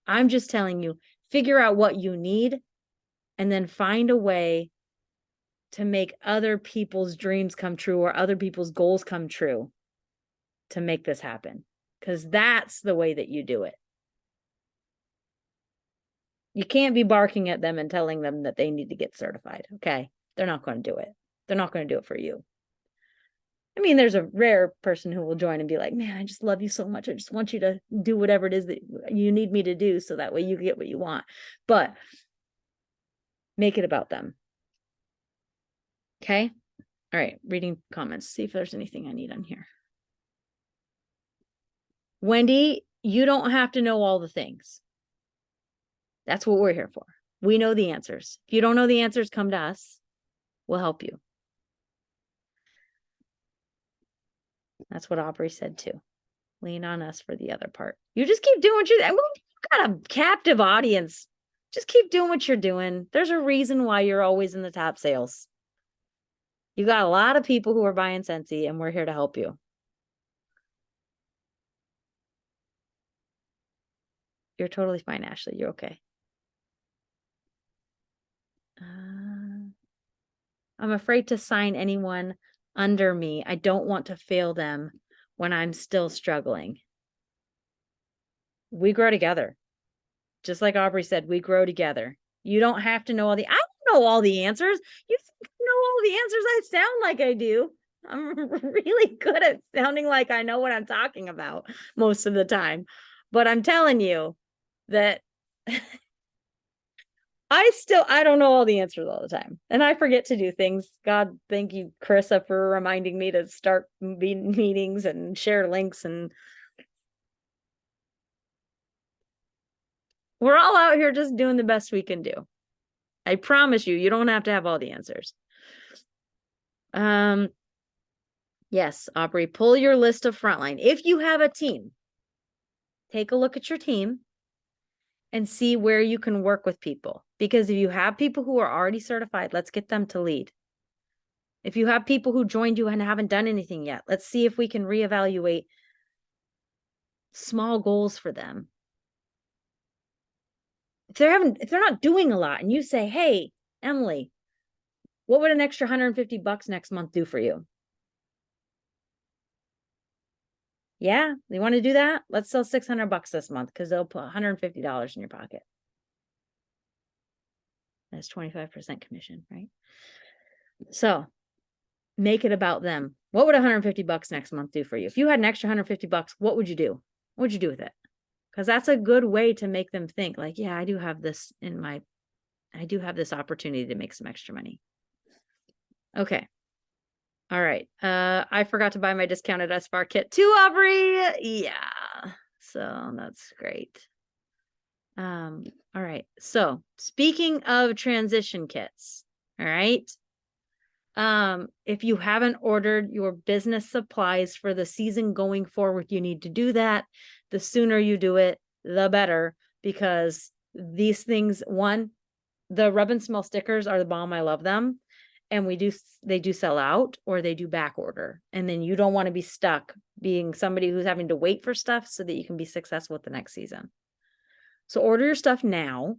I'm just telling you, figure out what you need and then find a way to make other people's dreams come true or other people's goals come true to make this happen. Because that's the way that you do it. You can't be barking at them and telling them that they need to get certified. Okay. They're not going to do it. They're not going to do it for you. I mean, there's a rare person who will join and be like, man, I just love you so much. I just want you to do whatever it is that you need me to do so that way you get what you want. But make it about them. Okay. All right. Reading comments. See if there's anything I need on here. Wendy, you don't have to know all the things. That's what we're here for. We know the answers. If you don't know the answers, come to us. We'll help you. That's what Aubrey said too. Lean on us for the other part. You just keep doing what you're doing. You've got a captive audience. Just keep doing what you're doing. There's a reason why you're always in the top sales. You got a lot of people who are buying Scentsy, and we're here to help you. You're totally fine, Ashley. You're okay. I'm afraid to sign anyone under me. I don't want to fail them when I'm still struggling. We grow together. Just like Aubrey said, we grow together. You don't have to know all the, I don't know all the answers. You think I know all the answers? I sound like I do. I'm really good at sounding like I know what I'm talking about most of the time. But I'm telling you that I don't know all the answers all the time. And I forget to do things. God, thank you, Carissa, for reminding me to start meetings and share links. And we're all out here just doing the best we can do. I promise you, you don't have to have all the answers. Yes, Aubrey, pull your list of frontline. If you have a team, take a look at your team and see where you can work with people. Because if you have people who are already certified, let's get them to lead. If you have people who joined you and haven't done anything yet, let's see if we can reevaluate small goals for them. If they're not doing a lot and you say, hey, Emily, what would an extra $150 next month do for you? Yeah, they want to do that? Let's sell $600 this month because they'll put $150 in your pocket. That's 25% commission, right? So make it about them. What would $150 next month do for you? If you had an extra $150, what would you do? What would you do with it? Because that's a good way to make them think like, yeah, I do have this opportunity to make some extra money. Okay. All right. I forgot to buy my discounted SBAR kit too, Aubrey. Yeah. So that's great. All right. So speaking of transition kits, all right. If you haven't ordered your business supplies for the season going forward, you need to do that. The sooner you do it, the better, because these things, one, the rub and smell stickers are the bomb. I love them. And they do sell out or they do back order. And then you don't want to be stuck being somebody who's having to wait for stuff so that you can be successful with the next season. So order your stuff now,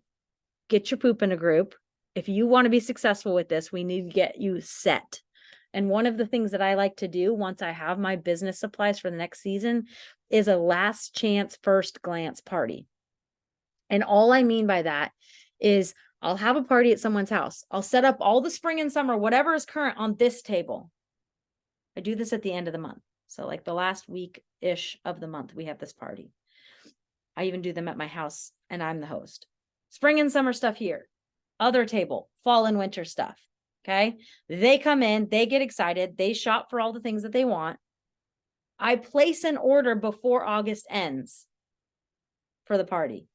get your poop in a group. If you want to be successful with this, we need to get you set. And one of the things that I like to do once I have my business supplies for the next season is a last chance first glance party. And all I mean by that is I'll have a party at someone's house. I'll set up all the spring and summer, whatever is current on this table. I do this at the end of the month. So like the last week-ish of the month, we have this party. I even do them at my house and I'm the host. Spring and summer stuff here. Other table, fall and winter stuff. Okay. They come in, they get excited. They shop for all the things that they want. I place an order before August ends for the party.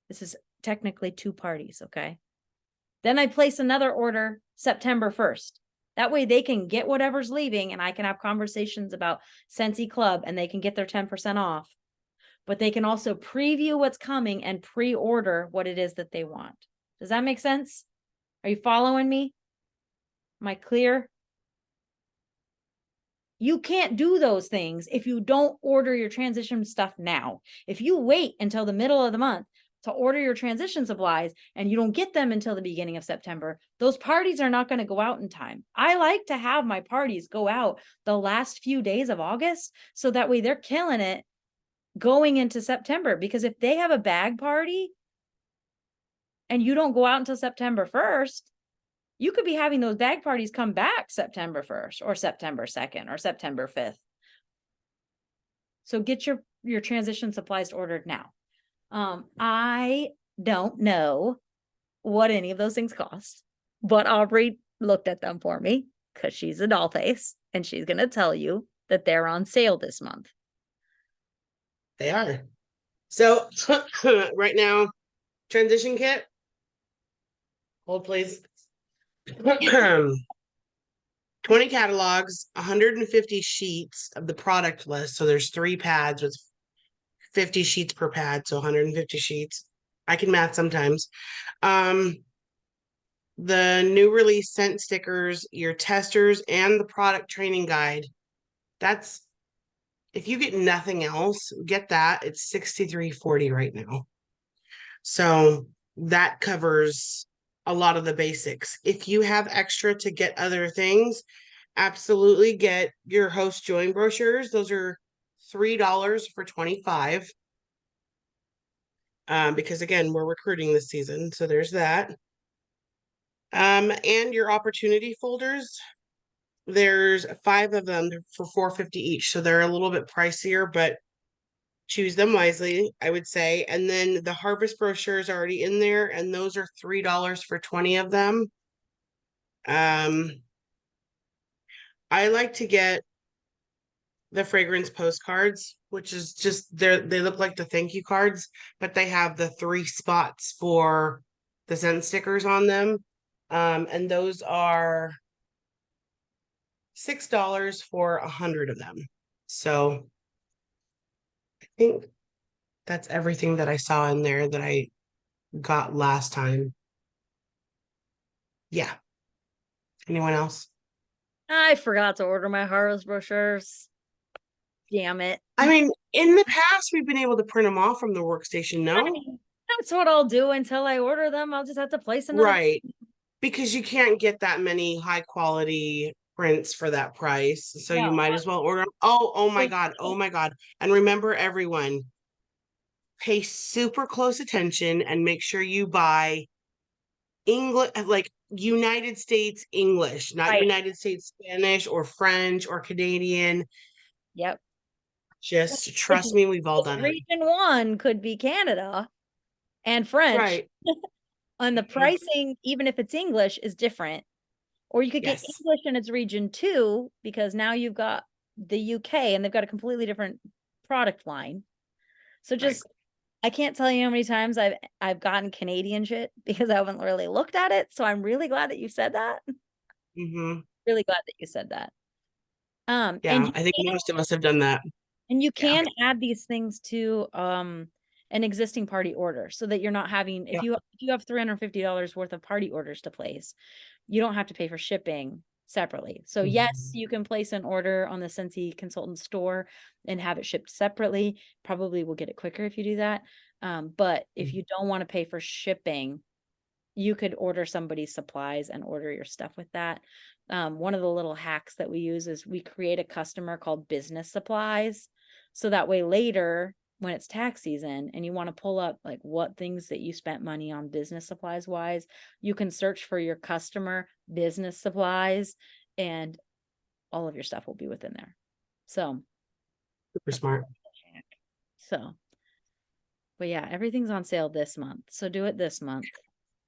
This is technically 2 parties. Okay. Then I place another order September 1st. That way they can get whatever's leaving and I can have conversations about Scentsy Club and they can get their 10% off. But they can also preview what's coming and pre-order what it is that they want. Does that make sense? Are you following me? Am I clear? You can't do those things if you don't order your transition stuff now. If you wait until the middle of the month to order your transition supplies and you don't get them until the beginning of September, those parties are not going to go out in time. I like to have my parties go out the last few days of August so that way they're killing it going into September, because if they have a bag party and you don't go out until September 1st, you could be having those bag parties come back September 1st or September 2nd or September 5th. So get your transition supplies ordered now. I don't know what any of those things cost, but Aubrey looked at them for me because she's a doll face and she's going to tell you that they're on sale this month. They are. So right now, transition kit. Hold please. 20 catalogs, 150 sheets of the product list. So there's 3 pads with 50 sheets per pad, so 150 sheets. I can math sometimes. The new release scent stickers, your testers, and the product training guide. That's if you get nothing else, get that. It's $63.40 right now. So that covers a lot of the basics. If you have extra to get other things, absolutely get your host join brochures. Those are $3 for 25. Because again, we're recruiting this season, so there's that. And your opportunity folders, there's 5 of them for $4.50 each, so they're a little bit pricier, but choose them wisely, I would say. And then the harvest brochure is already in there, and those are $3 for 20 of them. I like to get the fragrance postcards, which is just they look like the thank you cards, but they have the 3 spots for the scent stickers on them. And those are $6 for 100 of them. So I think that's everything that I saw in there that I got last time. Yeah. Anyone else? I forgot to order my harvest brochures. Damn it. I mean, in the past, we've been able to print them off from the workstation, no? That's what I'll do until I order them. I'll just have to place another. Right. Because you can't get that many high quality prints for that price. So you No. might as well order them. Oh my God. Oh my God. And remember, everyone, pay super close attention and make sure you buy English, like United States English, not Right. United States Spanish or French or Canadian. Yep. Just trust me, we've all done it. Region 1 could be Canada and French. Right. And the pricing, even if it's English, is different. Or you could get Yes. English and it's region 2, because now you've got the UK and they've got a completely different product line. So just I can't tell you how many times I've gotten Canadian shit because I haven't really looked at it. So I'm really glad that you said that. Mm-hmm. Really glad that you said that. Yeah, and I think most of us have done that. you Yeah. can add these things to an existing party order so that you're not having, if you have $350 worth of party orders to place, you don't have to pay for shipping separately. So yes, you can place an order on the Scentsy Consultant store and have it shipped separately. Probably will get it quicker if you do that. But if you don't want to pay for shipping, you could order somebody's supplies and order your stuff with that. One of the little hacks that we use is we create a customer called business supplies. So that way later, when it's tax season and you want to pull up like what things that you spent money on business supplies wise, you can search for your customer business supplies and all of your stuff will be within there. So Super smart. So, but yeah, everything's on sale this month. So do it this month.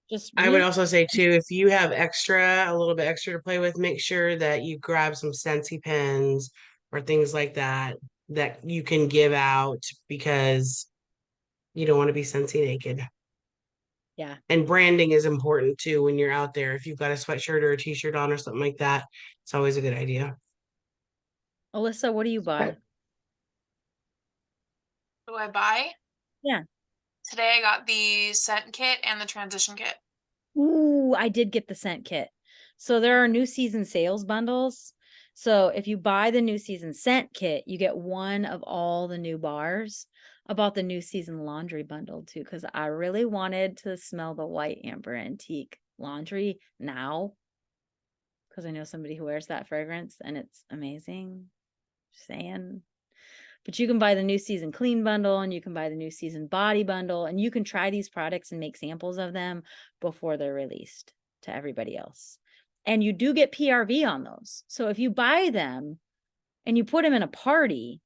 Just I would also say too, if you have a little bit extra to play with, make sure that you grab some Scentsy pens or things like that that you can give out, because you don't want to be Scentsy naked. Yeah. And branding is important too when you're out there. If you've got a sweatshirt or a t-shirt on or something like that, it's always a good idea. Alyssa, what do you buy? Do I buy? Yeah. Today I got the scent kit and the transition kit. Ooh, I did get the scent kit. So there are new season sales bundles. So if you buy the new season scent kit, you get one of all the new bars. I bought the new season laundry bundle too, because I really wanted to smell the white amber antique laundry now. Because I know somebody who wears that fragrance and it's amazing. Just saying. But you can buy the new season clean bundle and you can buy the new season body bundle, and you can try these products and make samples of them before they're released to everybody else. And you do get PRV on those. So if you buy them and you put them in a party,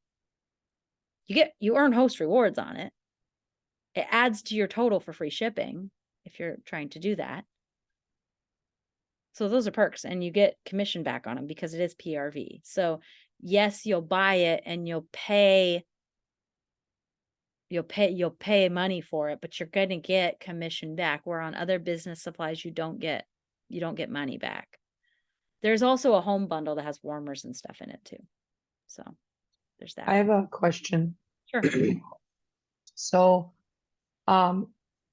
you earn host rewards on it. It adds to your total for free shipping if you're trying to do that. So those are perks, and you get commission back on them because it is PRV. So yes, you'll buy it and you'll pay you'll pay money for it, but you're going to get commission back, where on other business supplies you don't get money back. There's also a home bundle that has warmers and stuff in it too. So there's that. I have a question. Sure. So,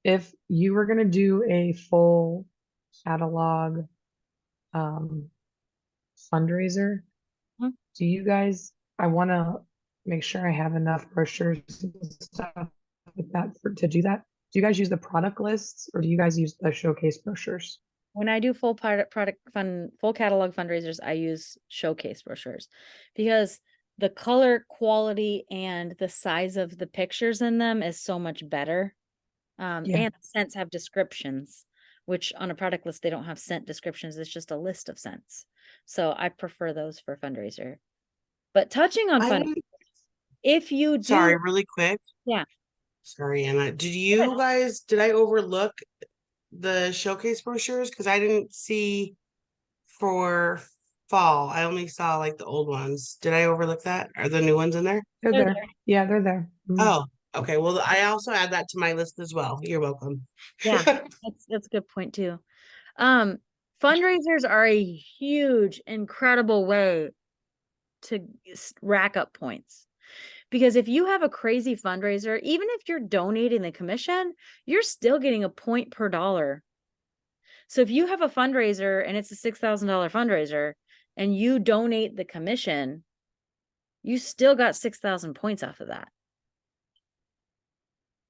if you were gonna do a full catalog, fundraiser, Mhm. do you guys, I wanna make sure I have enough brochures and stuff like that to do that. Do you guys use the product lists or do you guys use the showcase brochures? When I do full full catalog fundraisers, I use showcase brochures because the color quality and the size of the pictures in them is so much better. Yeah. And scents have descriptions, which on a product list, they don't have scent descriptions. It's just a list of scents. So I prefer those for fundraiser. But touching on I fundraisers, didn't, if you sorry, do, really quick. yeah, Sorry, Anna. Did I overlook the showcase brochures? Because I didn't see for fall. I only saw like the old ones. Did I overlook that? Are the new ones in there? They're They're there. Yeah, they're there. Mhm. Oh, okay. Well, I also add that to my list as well. You're welcome. yeah, that's a good point too. Fundraisers are a huge, incredible way to rack up points. Because if you have a crazy fundraiser, even if you're donating the commission, you're still getting a point per dollar. So if you have a fundraiser and it's a $6,000 fundraiser and you donate the commission, you still got 6,000 points off of that.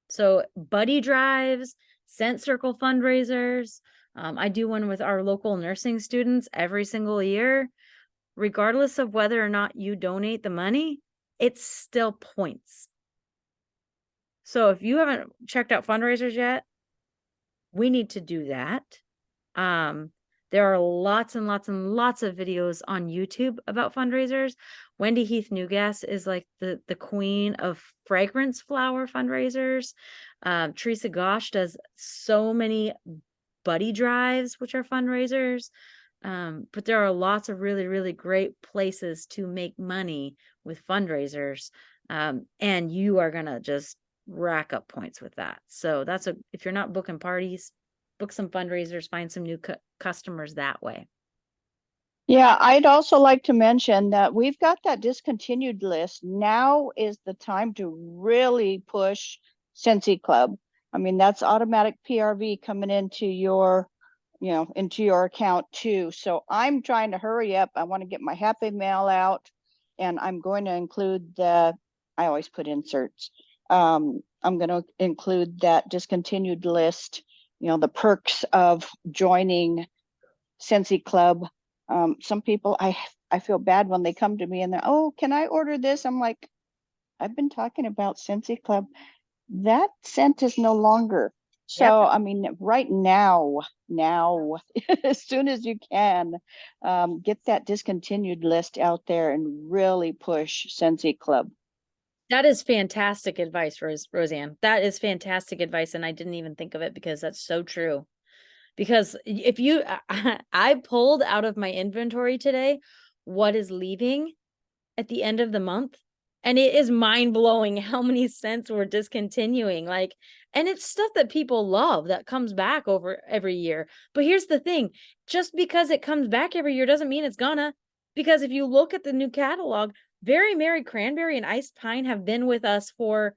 So buddy drives, Scent Circle fundraisers. I do one with our local nursing students every single year. Regardless of whether or not you donate the money, it's still points. So if you haven't checked out fundraisers yet, we need to do that. There are lots and lots and lots of videos on YouTube about fundraisers. Wendy Heath Newgas is like the queen of fragrance flower fundraisers. Teresa Gosh does so many buddy drives, which are fundraisers. But there are lots of really, really great places to make money with fundraisers. And you are going to just rack up points with that. So if you're not booking parties, book some fundraisers, find some new customers that way. Yeah, I'd also like to mention that we've got that discontinued list. Now is the time to really push Scentsy Club. I mean, that's automatic PRV coming into your, into your account too. So I'm trying to hurry up. I want to get my happy mail out, and I'm going to include I always put inserts. I'm going to include that discontinued list, the perks of joining Scentsy Club. Some people, I feel bad when they come to me and they're, oh, can I order this? I'm like, I've been talking about Scentsy Club. That scent is no longer. So, Yep. I mean, right now, as soon as you can, get that discontinued list out there and really push Scentsy Club. That is fantastic advice, Roseanne. That is fantastic advice. And I didn't even think of it because that's so true. Because if I pulled out of my inventory today what is leaving at the end of the month, and it is mind blowing how many scents we're discontinuing. And it's stuff that people love that comes back over every year. But here's the thing, just because it comes back every year doesn't mean it's gonna. Because if you look at the new catalog, Very Merry Cranberry and Iced Pine have been with us for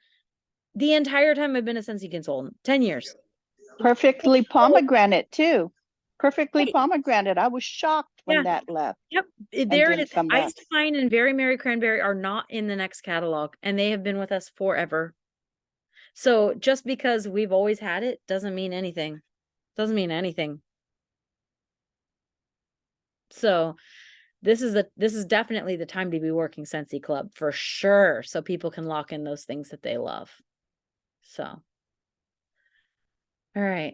the entire time I've been a Scentsy consultant, 10 years. Perfectly pomegranate too. Perfectly Right. pomegranate. I was shocked when Yeah. that left. Yep. There is Iced Pine and Very Merry Cranberry are not in the next catalog, and they have been with us forever. So just because we've always had it doesn't mean anything. Doesn't mean anything. So this is definitely the time to be working Scentsy Club for sure, so people can lock in those things that they love. So, all right.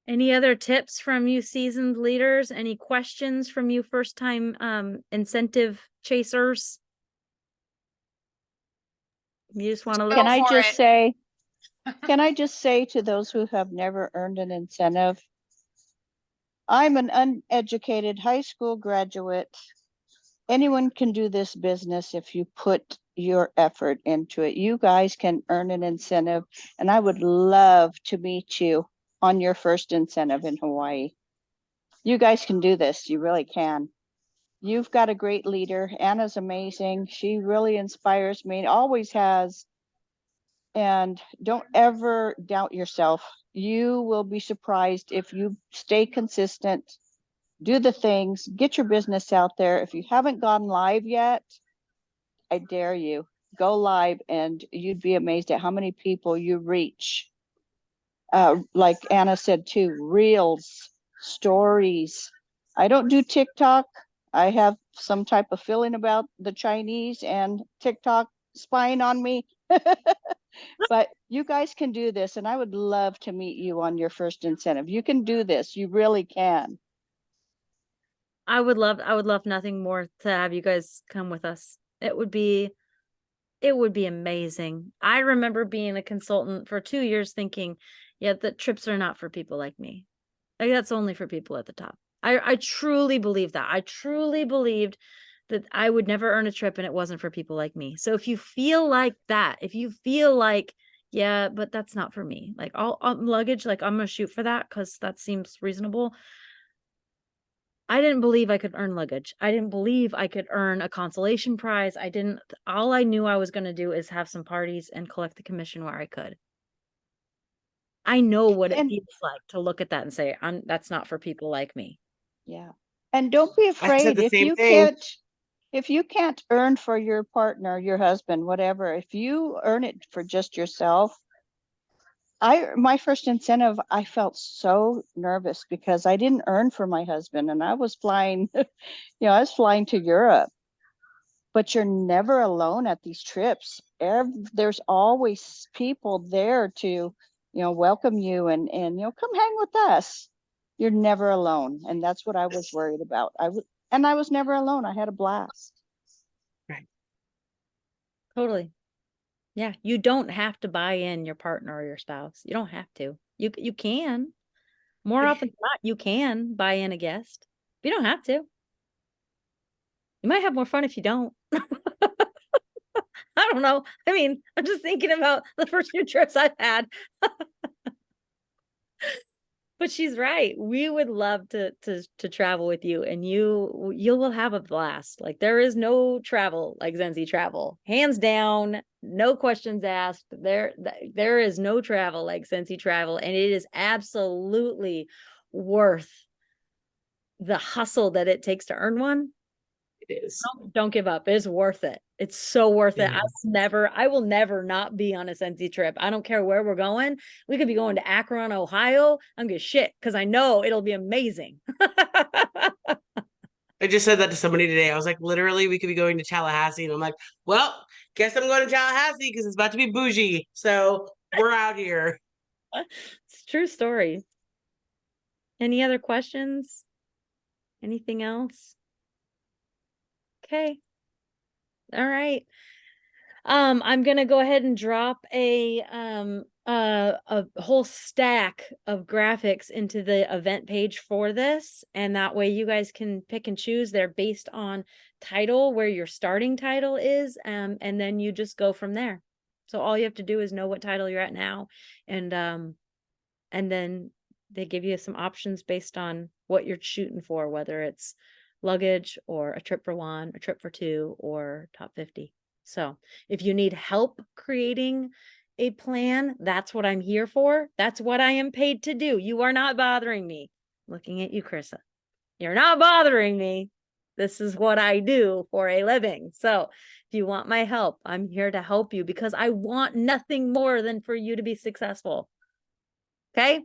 Any other tips from you seasoned leaders? Any questions from you first time incentive chasers? You just want to Can Go I for just it. say, can I just say to those who have never earned an incentive, I'm an uneducated high school graduate. Anyone can do this business if you put your effort into it. You guys can earn an incentive, and I would love to meet you on your first incentive in Hawaii. You guys can do this. You really can. You've got a great leader. Anna's amazing. She really inspires me, always has. And don't ever doubt yourself. You will be surprised if you stay consistent, do the things, get your business out there. If you haven't gone live yet, I dare you, go live, and you'd be amazed at how many people you reach. Like Anna said too, reels, stories. I don't do TikTok. I have some type of feeling about the Chinese and TikTok spying on me. But you guys can do this, and I would love to meet you on your first incentive. You can do this. You really can. I would love nothing more to have you guys come with us. It would be amazing. I remember being a consultant for 2 years thinking, yeah, the trips are not for people like me. Like, that's only for people at the top. I truly believe that. I truly believed that I would never earn a trip and it wasn't for people like me. So if you feel like that, if you feel like, yeah, but that's not for me, like all luggage, like I'm gonna shoot for that because that seems reasonable. I didn't believe I could earn luggage. I didn't believe I could earn a consolation prize. All I knew I was going to do is have some parties and collect the commission where I could. I know what it feels like to look at that and say, that's not for people like me. Yeah. And don't be I said afraid the if same you thing. can't earn for your partner, your husband, whatever, if you earn it for just yourself. My first incentive, I felt so nervous because I didn't earn for my husband, and I was flying, I was flying to Europe. But you're never alone at these trips. There's always people there to, welcome you and come hang with us. You're never alone. And that's what I was worried about. I was never alone. I had a blast. Right. Totally. Yeah. You don't have to buy in your partner or your spouse. You don't have to. You can. More often than not, you can buy in a guest. But you don't have to. You might have more fun if you don't. I don't know. I mean, I'm just thinking about the first few trips I've had. But she's right. We would love to travel with you, and you will have a blast. Like, there is no travel like Scentsy travel. Hands down, no questions asked. There is no travel like Scentsy travel, and it is absolutely worth the hustle that it takes to earn one. It is. Don't give up. It's worth it. It's so worth it. It I will never not be on a Scentsy trip. I don't care where we're going. We could be going to Akron, Ohio. I'm good shit because I know it'll be amazing. I just said that to somebody today. I was like, literally, we could be going to Tallahassee. And I'm like, well, guess I'm going to Tallahassee because it's about to be bougie. So we're out here. It's a true story. Any other questions? Anything else? Okay. All right. I'm gonna go ahead and drop a whole stack of graphics into the event page for this, and that way you guys can pick and choose. They're based on title, where your starting title is, and then you just go from there. So all you have to do is know what title you're at now, and then they give you some options based on what you're shooting for, whether it's luggage or a trip for one, a trip for two, or top 50. So if you need help creating a plan, that's what I'm here for. That's what I am paid to do. You are not bothering me. Looking at you, Krista. You're not bothering me. This is what I do for a living. So if you want my help, I'm here to help you because I want nothing more than for you to be successful. Okay?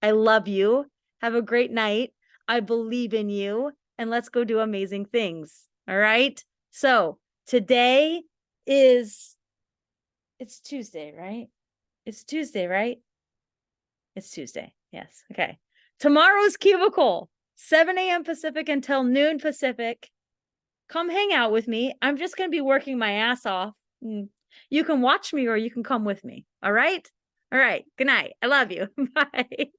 I love you. Have a great night. I believe in you, and let's go do amazing things. All right? So today it's Tuesday, right? It's Tuesday, right? It's Tuesday. Yes. Okay. Tomorrow's cubicle, 7 a.m. Pacific until noon Pacific. Come hang out with me. I'm just going to be working my ass off. You can watch me or you can come with me. All right? All right. Good night. I love you. Bye.